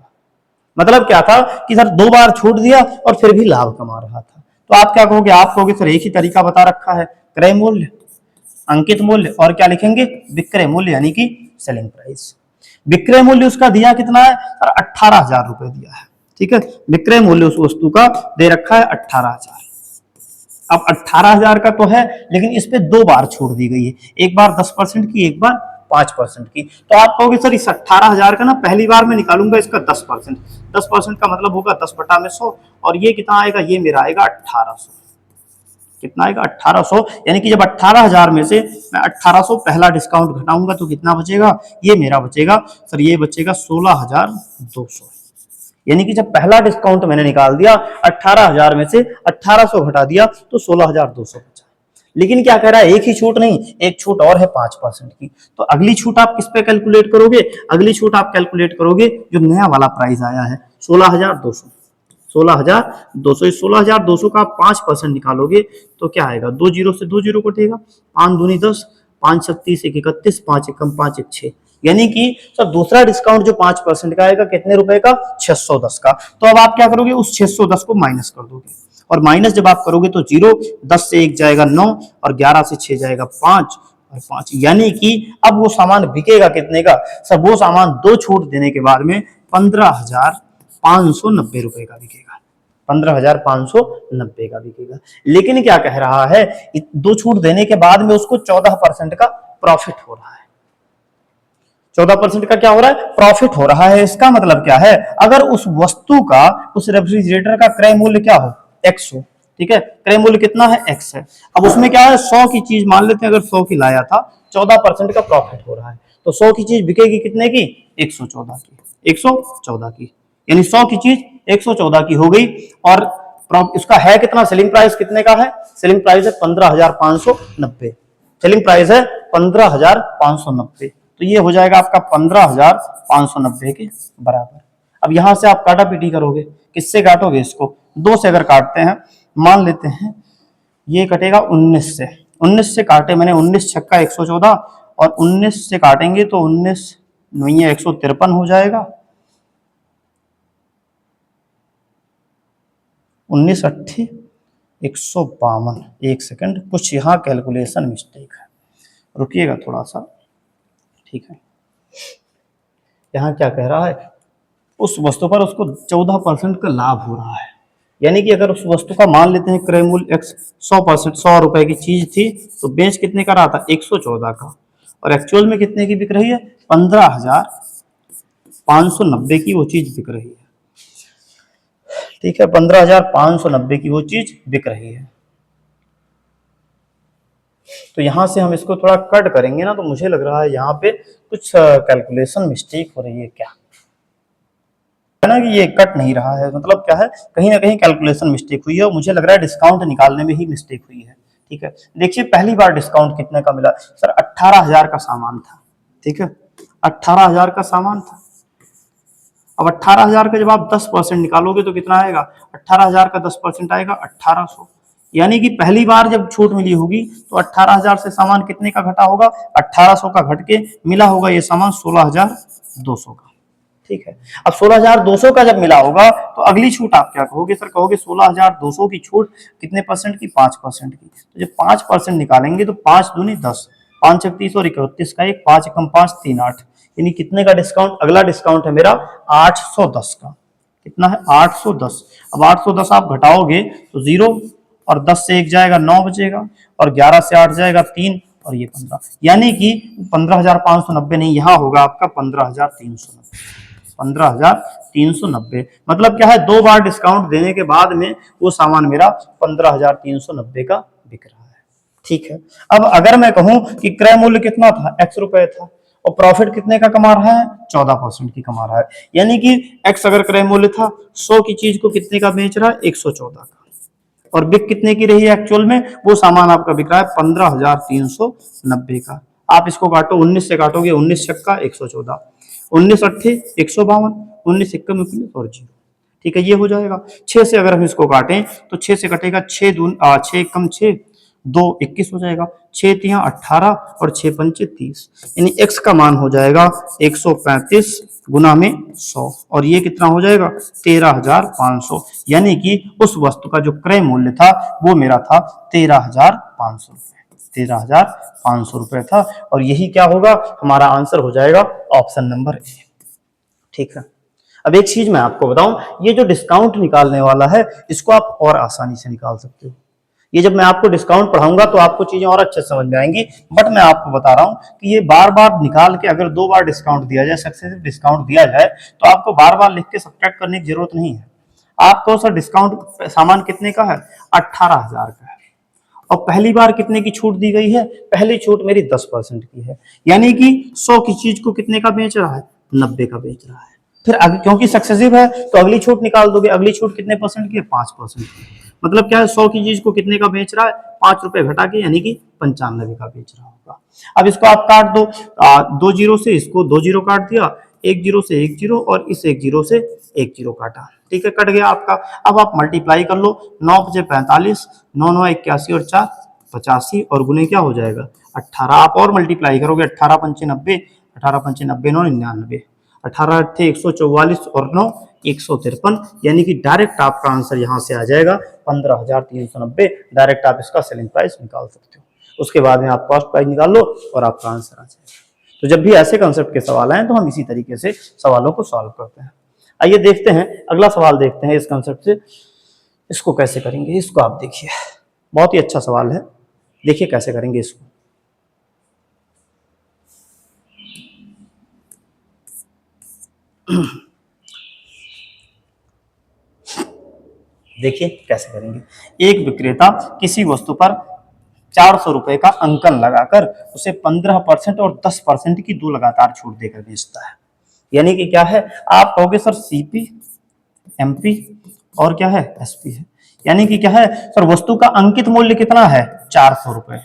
मतलब क्या था कि सर दो बार छूट दिया और फिर भी लाभ कमा रहा था। तो आप क्या कहोगे, आप कहोगे सर एक ही तरीका बता रखा है, क्रय मूल्य, अंकित मूल्य, और क्या लिखेंगे, विक्रय मूल्य, यानी कि सेलिंग प्राइस। विक्रय मूल्य उसका दिया कितना है सर, 18,000 रुपए दिया है, ठीक है। विक्रय मूल्य उस वस्तु का दे रखा है 18,000। अब 18,000 का तो है, लेकिन इस पे दो बार छूट दी गई है, एक बार 10% की, एक बार 5% की। तो आप कहोगे सर इस 18,000 का ना पहली बार में निकालूंगा इसका 10%, 10% का मतलब होगा 10/100, और ये कितना आएगा, ये मेरा आएगा 1800। कितना आएगा, 1800। यानी कि जब 18,000 में से मैं 1800 पहला डिस्काउंट घटाऊंगा तो कितना बचेगा, ये मेरा बचेगा सर, ये बचेगा 16,200। यानी कि जब पहला डिस्काउंट मैंने निकाल दिया, 18,000 में से 1800 घटा दिया तो 16,200 बचा। लेकिन क्या कह रहा है, एक ही छूट नहीं, एक छूट और है 5% की। तो अगली छूट आप किस पे कैलकुलेट करोगे, अगली छूट आप कैलकुलेट करोगे जो नया वाला प्राइस आया है 16,200। 16,200, इस 16,200 का आप 5% निकालोगे तो क्या आएगा, दो जीरो से दो जीरो कटेगा, 5 दूनी 10, 5 छक 30, 1 31, 5 एकम 5 1 6। यानी कि सर दूसरा डिस्काउंट जो 5% का आएगा कितने रुपए का, 610 का। तो अब आप क्या करोगे, उस 610 को माइनस कर दोगे, और माइनस जब आप करोगे तो जीरो, 10 से 1 जाएगा 9, और 11 से 6 जाएगा 5, और 5। यानी कि अब वो सामान बिकेगा कितने का सर, वो सामान दो छूट देने के बाद में 15,590 रुपए का बिकेगा, 15,590 का बिकेगा। लेकिन क्या कह रहा है, दो छूट देने के बाद में उसको 14% का प्रॉफिट हो रहा है, 14% का क्या हो रहा है, प्रॉफिट हो रहा है। इसका मतलब क्या है, अगर उस वस्तु का, उस रेफ्रिजरेटर का क्रय मूल्य क्या हो, एक्स हो, ठीक है, क्रय मूल्य कितना है, x है। अब उसमें क्या है, 100 की चीज मान लेते हैं, अगर 100 की लाया था, 14% का प्रॉफिट हो रहा है, तो 100 की चीज बिकेगी कितने की, 114 की, 114 की, यानी 100 की चीज 114 की हो गई। और इसका है कितना, सेलिंग प्राइस कितने का है, सेलिंग प्राइस है 15,590, सेलिंग प्राइस है 15,590, तो ये हो जाएगा आपका 15,590 के बराबर। अब यहां से आप काटा पीटी करोगे, किससे काटोगे इसको, 2 से अगर काटते हैं, मान लेते हैं ये कटेगा 19 से, 19 से काटे मैंने, 19 छक्का 114, और 19 से काटेंगे तो 19 नहीं 153 हो जाएगा, 19 अट्ठी 152, एक सेकंड, कुछ यहाँ कैलकुलेशन मिस्टेक है, रुकिएगा थोड़ा सा, ठीक है। यहाँ क्या कह रहा है, उस वस्तु पर उसको 14% का लाभ हो रहा है, यानी कि अगर उस वस्तु का मान लेते हैं क्रय मूल्य x 100%, 100 रुपए की चीज थी, तो बेच कितने का रहा था, 114 का, और एक्चुअल में कितने की बिक रही है, 15,590 की वो चीज बिक रही है, ठीक है, 15,590 की वो चीज बिक रही है। तो यहां से हम इसको थोड़ा कट करेंगे ना, तो मुझे लग रहा है यहाँ पे कुछ कैलकुलेशन मिस्टेक हो रही है, क्या है ना, कि ये कट नहीं रहा है, मतलब क्या है, कहीं ना कहीं कैलकुलेशन मिस्टेक हुई है, और मुझे लग रहा है डिस्काउंट निकालने में ही मिस्टेक हुई है, ठीक है। देखिए पहली बार डिस्काउंट कितने का मिला सर, 18,000 का सामान था, ठीक है, 18,000 का सामान था। अब 18,000 का जब आप 10% निकालोगे तो कितना आएगा, 18,000 का 10% आएगा 1800, यानी कि पहली बार जब छूट मिली होगी तो 18,000 से सामान कितने का घटा होगा, 1800 का घट के मिला होगा ये सामान 16,200 का, ठीक है। अब 16,200 का जब मिला होगा तो अगली छूट आप क्या कहोगे सर, कहोगे 16,200 की छूट कितने परसेंट की, 5% की, तो जब 5% निकालेंगे तो 5 दूनी 10, 5 31 और 31 का एक, 5 एकम 5 3 8, यानी कितने का डिस्काउंट, अगला डिस्काउंट है मेरा 810 का, कितना है 810। अब 810 आप घटाओगे तो 0, और 10 से 1 जाएगा 9 बचेगा, और 11 से 8 जाएगा 3, और ये 15, यानी कि 15,590 नहीं, यहाँ होगा आपका 15,390, 15,390, मतलब क्या है, 2 बार डिस्काउंट देने के बाद में वो सामान मेरा 15,390 का बिक रहा है, ठीक है। अब अगर मैं कहूं कि क्रय मूल्य कितना था, x रुपए था, और प्रॉफिट कितने का कमा रहा है, 14% की कमा रहा है, यानी कि x अगर क्रय मूल्य था, 100 की चीज को कितने का बेच रहा है, 114 का, और बिक कितने की रही है एक्चुअल में, वो सामान आपका बिक रहा है 15,390 का। आप इसको काटो, 19 से काटोगे, 19 छक्का 114, 19 अट्ठे 152, 19 इक्का में और 0, ठीक है, ये हो जाएगा। 6 से अगर हम इसको काटें तो 6 से कटेगा, 6 दून 6 कम 6 2 21 हो जाएगा, 6 तिया 18 और 6 पंचे 30, यानी x का मान हो जाएगा 135 गुना में 100, और ये कितना हो जाएगा 13,500, यानी कि उस वस्तु का जो क्रय मूल्य था वो मेरा था 13,500 रुपए, 13,500 रुपए था, और यही क्या होगा, हमारा आंसर हो जाएगा ऑप्शन नंबर ए, ठीक है। अब एक चीज मैं आपको बताऊं, ये जो डिस्काउंट निकालने वाला है इसको आप और आसानी से निकाल सकते हो, ये जब मैं आपको डिस्काउंट पढ़ाऊंगा तो आपको चीजें और अच्छे समझ में आएंगी, बट मैं आपको बता रहा हूं कि ये बार बार निकाल के, अगर 2 बार डिस्काउंट दिया जाए, सक्सेसिव डिस्काउंट दिया जाए, तो आपको बार बार लिख के सब्ट्रैक्ट करने की जरूरत नहीं है। आपको सर डिस्काउंट सामान कितने का है, 18,000 का है, और पहली बार कितने की छूट दी गई है, पहली छूट मेरी 10% की है, यानी कि 100 की चीज को कितने का बेच रहा है, 90 का बेच रहा है। फिर क्योंकि सक्सेसिव है तो अगली छूट निकाल दोगे, अगली छूट कितने परसेंट की है, 5% की, मतलब क्या है, 100 की चीज को कितने का बेच रहा है, 5 रुपए घटा के, यानी कि 95 का बेच रहा होगा। अब इसको आप काट दो, 2 जीरो से इसको 2 जीरो काट दिया, 1 जीरो से 1 जीरो, और इस 1 जीरो से 1 जीरो काटा, ठीक है, कट गया आपका। अब आप मल्टीप्लाई कर लो, 9 5 45, 9 9 81 और 4 85, और गुने क्या हो जाएगा 18, आप और मल्टीप्लाई करोगे, 18 पंचे 90, 18 पंचे 90 9 99, 18 अट्ठे 144 और 9 153, यानी कि डायरेक्ट आपका आंसर यहां से आ जाएगा 15,390, डायरेक्ट आप इसका सेलिंग प्राइस निकाल सकते हो, उसके बाद में आप कॉस्ट प्राइस निकाल लो और आपका आंसर आ जाएगा। तो जब भी ऐसे कंसेप्ट के सवाल आए तो हम इसी तरीके से सवालों को सॉल्व करते हैं। आइए देखते हैं अगला सवाल, देखते हैं इस कंसेप्ट से इसको कैसे करेंगे। इसको आप देखिए, बहुत ही अच्छा सवाल है, देखिए कैसे करेंगे इसको। देखिए कैसे करेंगे। एक विक्रेता किसी वस्तु पर 400 रुपए का अंकन लगाकर उसे 15% और 10% की दो लगातार छूट देकर बेचता है। यानी कि क्या है, आप कहोगे सर सीपी, एमपी और क्या है, एसपी है। यानी कि क्या है सर, वस्तु का अंकित मूल्य कितना है, 400 रुपए।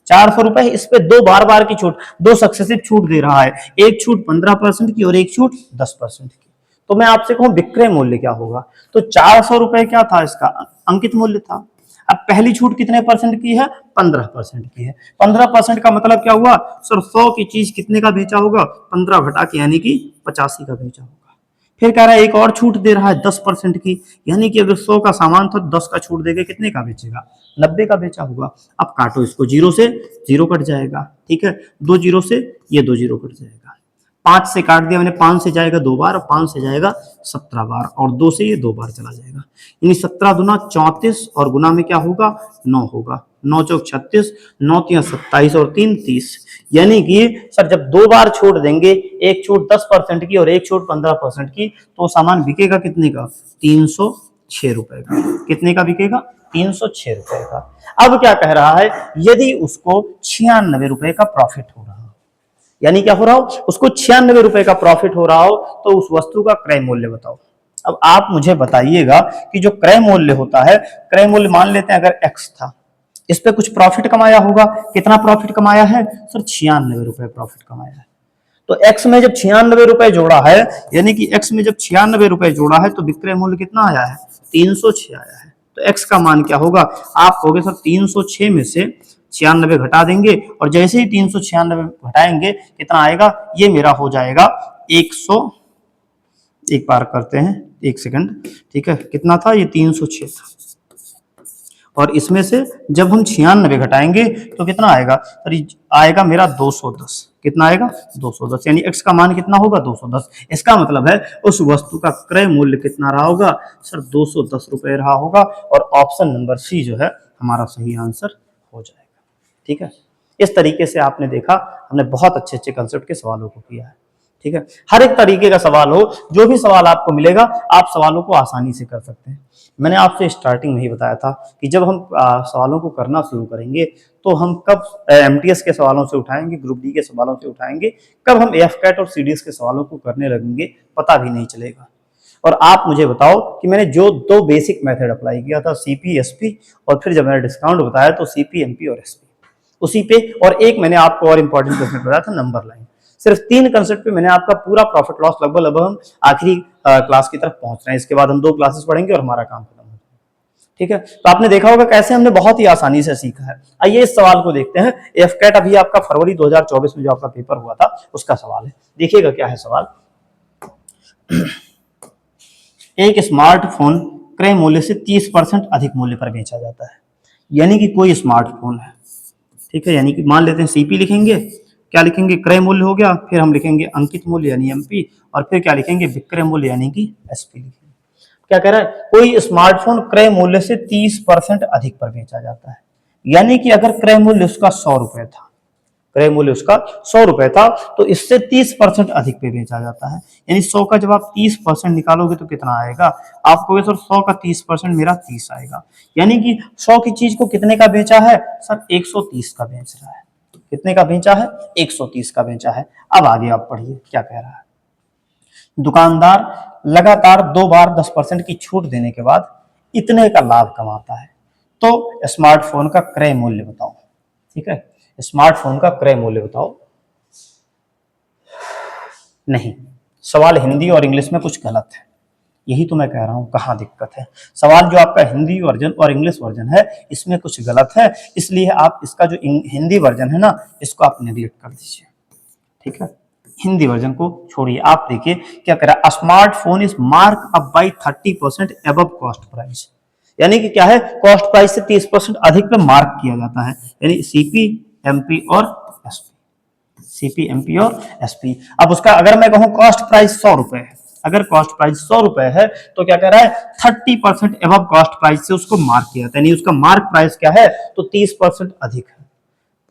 400 रुपए, इस पे दो बार बार की छूट, दो सक्सेसिव छूट दे रहा है, एक छूट 15% की और एक छूट 10% की। तो मैं आपसे कहूं विक्रय मूल्य क्या होगा, तो 400 रुपए क्या था, इसका अंकित मूल्य था। अब पहली छूट कितने परसेंट की है, 15% की है। 15% का मतलब क्या हुआ सर, 100 की चीज कितने का बेचा होगा, 15 घटा के यानी कि 85 का बेचा होगा। फिर कह रहा है एक और छूट दे रहा है 10% की, यानी कि अगर 100 का सामान था 10 का छूट देके कितने का बेचेगा, 90 का बेचा होगा। अब काटो इसको, जीरो से जीरो कट जाएगा, ठीक है, दो जीरो से ये दो जीरो कट जाएगा, 5 से काट दिया मैंने, 5 से जाएगा 2 बार, 5 से जाएगा 17 बार, और 2 से ये 2 बार चला जाएगा, यानी 17 दूना 34 और गुना में क्या होगा, 9 होगा, 9 चौक 36, 9 तिया 27 और 3 30। यानी कि सर जब दो बार छूट देंगे, एक छूट 10% की और एक छूट 15% की, तो सामान बिकेगा कितने का, 306 रुपए का। कितने का बिकेगा, 306 रुपए का। अब क्या कह रहा है, यदि उसको 96 रुपए का प्रॉफिट हो रहा हो, यानी क्या हो रहा हो, उसको 96 रुपए का प्रॉफिट हो रहा हो, तो उस वस्तु का क्रय मूल्य बताओ। अब आप मुझे बताइएगा कि जो क्रय मूल्य होता है, क्रय मूल्य मान लेते हैं अगर एक्स था, इस पे कुछ प्रॉफिट कमाया होगा, कितना प्रॉफिट कमाया है सर, 96 रुपए प्रॉफिट कमाया है। तो एक्स में जब 96 रुपए जोड़ा है, यानी कि एक्स में जब 96 रुपए जोड़ा है, तो विक्रय मूल्य कितना आया है, 306 आया है। तो एक्स का मान क्या होगा, आप कहोगे सर 306 में से 96 घटा देंगे, और जैसे ही 396 घटाएंगे कितना आएगा, ये मेरा हो जाएगा 100, एक बार करते हैं, एक सेकंड, ठीक है, कितना था ये, 306 था, और इसमें से जब हम 96 घटाएंगे तो कितना आएगा सर, आएगा मेरा 210। कितना आएगा, 210, यानी x का मान कितना होगा, 210। इसका मतलब है उस वस्तु का क्रय मूल्य कितना रहा होगा सर, 210 रुपए रहा होगा, और ऑप्शन नंबर सी जो है हमारा सही आंसर हो जाएगा। ठीक है, इस तरीके से आपने देखा, हमने बहुत अच्छे अच्छे कंसेप्ट के सवालों को किया है। ठीक है, हर एक तरीके का सवाल हो, जो भी सवाल आपको मिलेगा, आप सवालों को आसानी से कर सकते हैं। मैंने आपसे स्टार्टिंग में ही बताया था कि जब हम सवालों को करना शुरू करेंगे, तो हम कब एमटीएस के सवालों से उठाएंगे, ग्रुप डी के सवालों से उठाएंगे, कब हम एफकैट और सीडीएस के सवालों को करने लगेंगे, पता भी नहीं चलेगा। और आप मुझे बताओ कि मैंने जो दो बेसिक मेथड अप्लाई किया था, सीपी एसपी, और फिर जब मैंने डिस्काउंट बताया तो सीपी एमपी और एसपी, उसी पे, और एक मैंने आपको और इंपॉर्टेंट क्वेश्चन बताया था, नंबर लाइन। सिर्फ 3 कंसेप्ट पे मैंने आपका पूरा प्रॉफिट लॉस लगभग हम आखिरी क्लास की तरफ पहुंच रहे हैं। इसके बाद हम 2 क्लासेस पढ़ेंगे और हमारा काम खत्म हो जाएगा। ठीक है, तो आपने देखा होगा कैसे हमने बहुत ही आसानी से सीखा है। आइए इस सवाल को देखते हैं। एफकैट अभी आपका फरवरी 2024 में जो आपका पेपर हुआ था, उसका सवाल है। देखिएगा क्या है सवाल। एक स्मार्टफोन क्रय मूल्य से 30% अधिक मूल्य पर बेचा जाता है। यानी कि कोई स्मार्टफोन है, ठीक है, यानी कि मान लेते हैं सीपी लिखेंगे, क्या लिखेंगे, क्रय मूल्य हो गया, फिर हम लिखेंगे अंकित मूल्य यानी एमपी, और फिर क्या लिखेंगे, विक्रय मूल्य यानी कि एसपी लिखेंगे। क्या कह रहा है, कोई स्मार्टफोन क्रय मूल्य से 30% अधिक पर बेचा जाता है। यानी कि अगर क्रय मूल्य उसका 100 रुपए था, क्रय मूल्य उसका 100 रुपए था, तो इससे 30% अधिक पे बेचा जाता है। यानी 100 का जब आप 30% निकालोगे तो कितना आएगा, आपको सर 100 का 30% मेरा 30 आएगा। यानी कि 100 की चीज को कितने का बेचा है सर, 130 का बेच रहा है। कितने का बेचा है, 130 का बेचा है। अब आगे आप पढ़िए क्या कह रहा है। दुकानदार लगातार 2 बार 10% की छूट देने के बाद इतने का लाभ कमाता है, तो स्मार्टफोन का क्रय मूल्य बताओ। ठीक है, स्मार्टफोन का क्रय मूल्य बताओ। नहीं, सवाल हिंदी और इंग्लिश में कुछ गलत है। यही तो मैं कह रहा हूं, कहां दिक्कत है। सवाल जो आपका हिंदी वर्जन और इंग्लिश वर्जन है, इसमें कुछ गलत है, इसलिए आप इसका जो हिंदी वर्जन है ना, इसको आप नेगलेक्ट कर दीजिए। ठीक है, हिंदी वर्जन को छोड़िए। आप देखिए क्या कह रहा है, smartphone is mark up by 30% above cost price. यानी कि क्या है, कॉस्ट प्राइस से 30% अधिक पे मार्क किया जाता है। यानी सीपी एमपी और एसपी, सीपी एमपी और एसपी। अब उसका अगर मैं कहूं कॉस्ट प्राइस 100 रुपए है, अगर कॉस्ट प्राइस 100 रुपए है, तो क्या कह रहा है, 30% एबव कॉस्ट प्राइस से उसको मार्क किया जाता है। यानी उसका मार्क प्राइस क्या है, तो 30% अधिक है,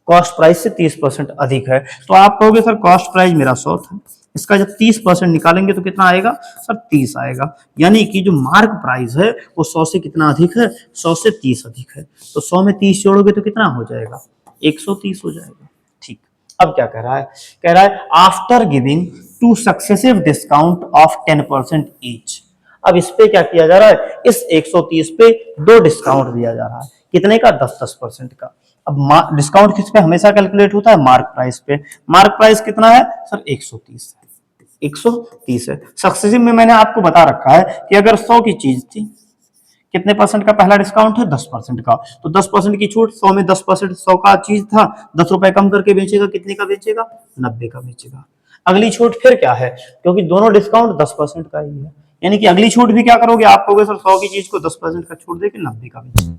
कॉस्ट प्राइस से 30% अधिक है। तो आप कहोगे सर कॉस्ट प्राइस मेरा 100 था, इसका जब 30% निकालेंगे तो कितना आएगा सर 30 आएगा। यानी कि जो मार्क प्राइस है वो 100 से कितना अधिक है, 100 से 30 अधिक है। तो 100 में 30 जोड़ोगे तो कितना हो जाएगा, 130 हो जाएगा। ठीक, अब क्या कह रहा है, कह रहा है after giving two successive discount of 10% each. अब इस पे क्या किया जा रहा है, इस 130 पे 2 डिस्काउंट दिया जा रहा है, कितने का, 10% का। अब डिस्काउंट किस पे हमेशा कैलकुलेट होता है, मार्क प्राइस पे। मार्क प्राइस कितना है सर 130 है, 130 है। सक्सेसिव में मैंने आपको बता रखा है कि अगर 100 की चीज थी, कितने परसेंट का पहला डिस्काउंट है, 10% का, तो 10% की छूट, 100 में 10%, 100 का चीज था, 10 रुपए कम करके बेचेगा, कितने का बेचेगा, 90 का बेचेगा। अगली छूट फिर क्या है, क्योंकि दोनों डिस्काउंट 10% का ही है, यानी कि अगली छूट भी क्या करोगे, आप कहोगे सर 100 की चीज को 10% का छूट देके 90 का बेचेगा।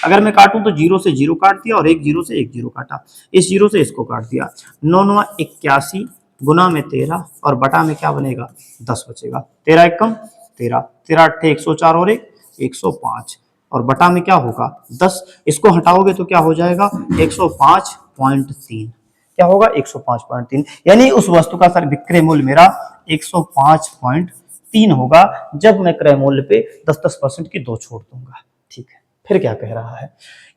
अगर मैं काटूं तो 0 से 0 काट दिया और एक 0 से एक 0 काटा, इस 0 से इसको काट दिया, 9 9 81 गुना में 13 और बटा में क्या बनेगा, 10 बचेगा। 13 एकम 13, 13 अट्ठे 104 और एक 105 और बटा में क्या होगा 10, इसको हटाओगे तो क्या हो जाएगा 105.3, क्या होगा 105.3, यानी उस वस्तु का सर विक्रय मूल्य मेरा 105.3 होगा जब मैं क्रय मूल्य पे 10% की 2 छोड़ दूंगा। ठीक है, फिर क्या कह रहा है,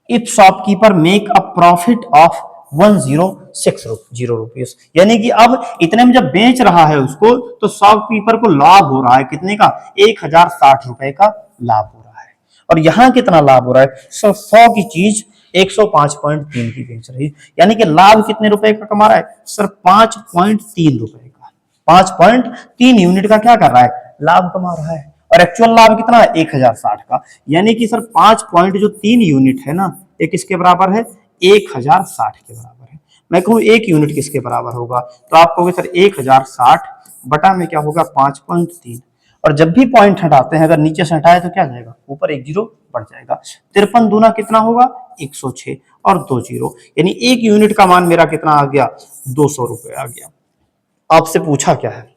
if shopkeeper make a profit of 106 rupees, यानी कि अब इतने में जब बेच रहा है उसको तो शॉपकीपर को लाभ हो रहा है, कितने का, 1060 रुपए का लाभ हो रहा है। और यहां कितना लाभ हो रहा है, 100 की चीज 105.3 की बेच रही, यानी कि लाभ कितने रुपए का कमा रहा है सर, 5.3 रुपए का, 5.3 यूनिट का क्या कर रहा है, लाभ कमा रहा है। और एक्चुअल लाभ कितना है 1060 का, यानी कि सर 5.3 यूनिट है ना, ये किसके बराबर है, 1060 के बराबर है। मैं कहूँ एक यूनिट किसके बराबर होगा, तो आप कहोगे सर 1060 बटा में क्या होगा 5.3, और जब भी पॉइंट हटाते हैं अगर नीचे से हटाए तो क्या जाएगा, ऊपर एक 0 बढ़ जाएगा। 53 दूना कितना होगा 106 और 2 0, यानी एक यूनिट का मान मेरा कितना आ गया, 200 रुपए आ गया। आपसे पूछा क्या है,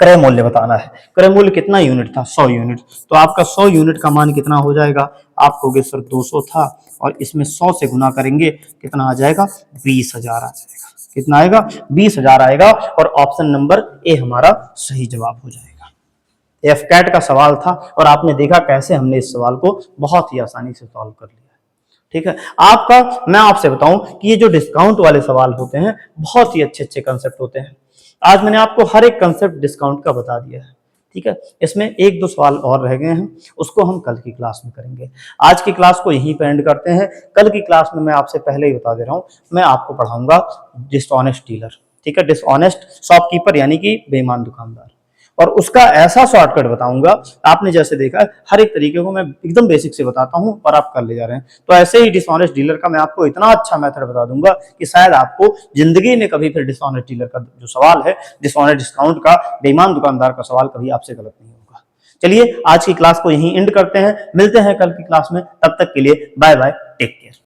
क्रय मूल्य बताना है, क्रय मूल्य कितना यूनिट था, 100 यूनिट, तो आपका 100 यूनिट का मान कितना हो जाएगा, आप कहोगे सर 200 था और इसमें 100 से गुना करेंगे कितना आ जाएगा, 20,000 आ जाएगा, कितना आएगा 20,000 आएगा, और ऑप्शन नंबर ए हमारा सही जवाब हो जाएगा। एफ कैट का सवाल था और आपने देखा कैसे हमने इस सवाल को बहुत ही आसानी से सॉल्व कर लिया। ठीक है, आपका मैं आपसे बताऊं कि ये जो डिस्काउंट वाले सवाल होते हैं बहुत ही अच्छे अच्छे कंसेप्ट होते हैं। आज मैंने आपको हर एक कंसेप्ट डिस्काउंट का बता दिया है। ठीक है, इसमें एक दो सवाल और रह गए हैं, उसको हम कल की क्लास में करेंगे। आज की क्लास को यहीं पे एंड करते हैं। कल की क्लास में मैं आपसे पहले ही बता दे रहा हूं, मैं आपको पढ़ाऊंगा डिसऑनेस्ट डीलर। ठीक है, डिसऑनेस्ट शॉपकीपर यानी कि बेईमान दुकानदार, और उसका ऐसा शॉर्टकट बताऊंगा, आपने जैसे देखा हर एक तरीके को मैं एकदम बेसिक से बताता हूं और आप कर ले जा रहे हैं, तो ऐसे ही डिसऑनेस्ट डीलर का मैं आपको इतना अच्छा मेथड बता दूंगा कि शायद आपको जिंदगी में कभी फिर डिसऑनेस्ट डीलर का जो सवाल है, डिसऑनेस्ट डिस्काउंट का, बेईमान दुकानदार का सवाल कभी आपसे गलत नहीं होगा। चलिए आज की क्लास को यहीं एंड करते हैं, मिलते हैं कल की क्लास में, तब तक के लिए बाय बाय, टेक केयर।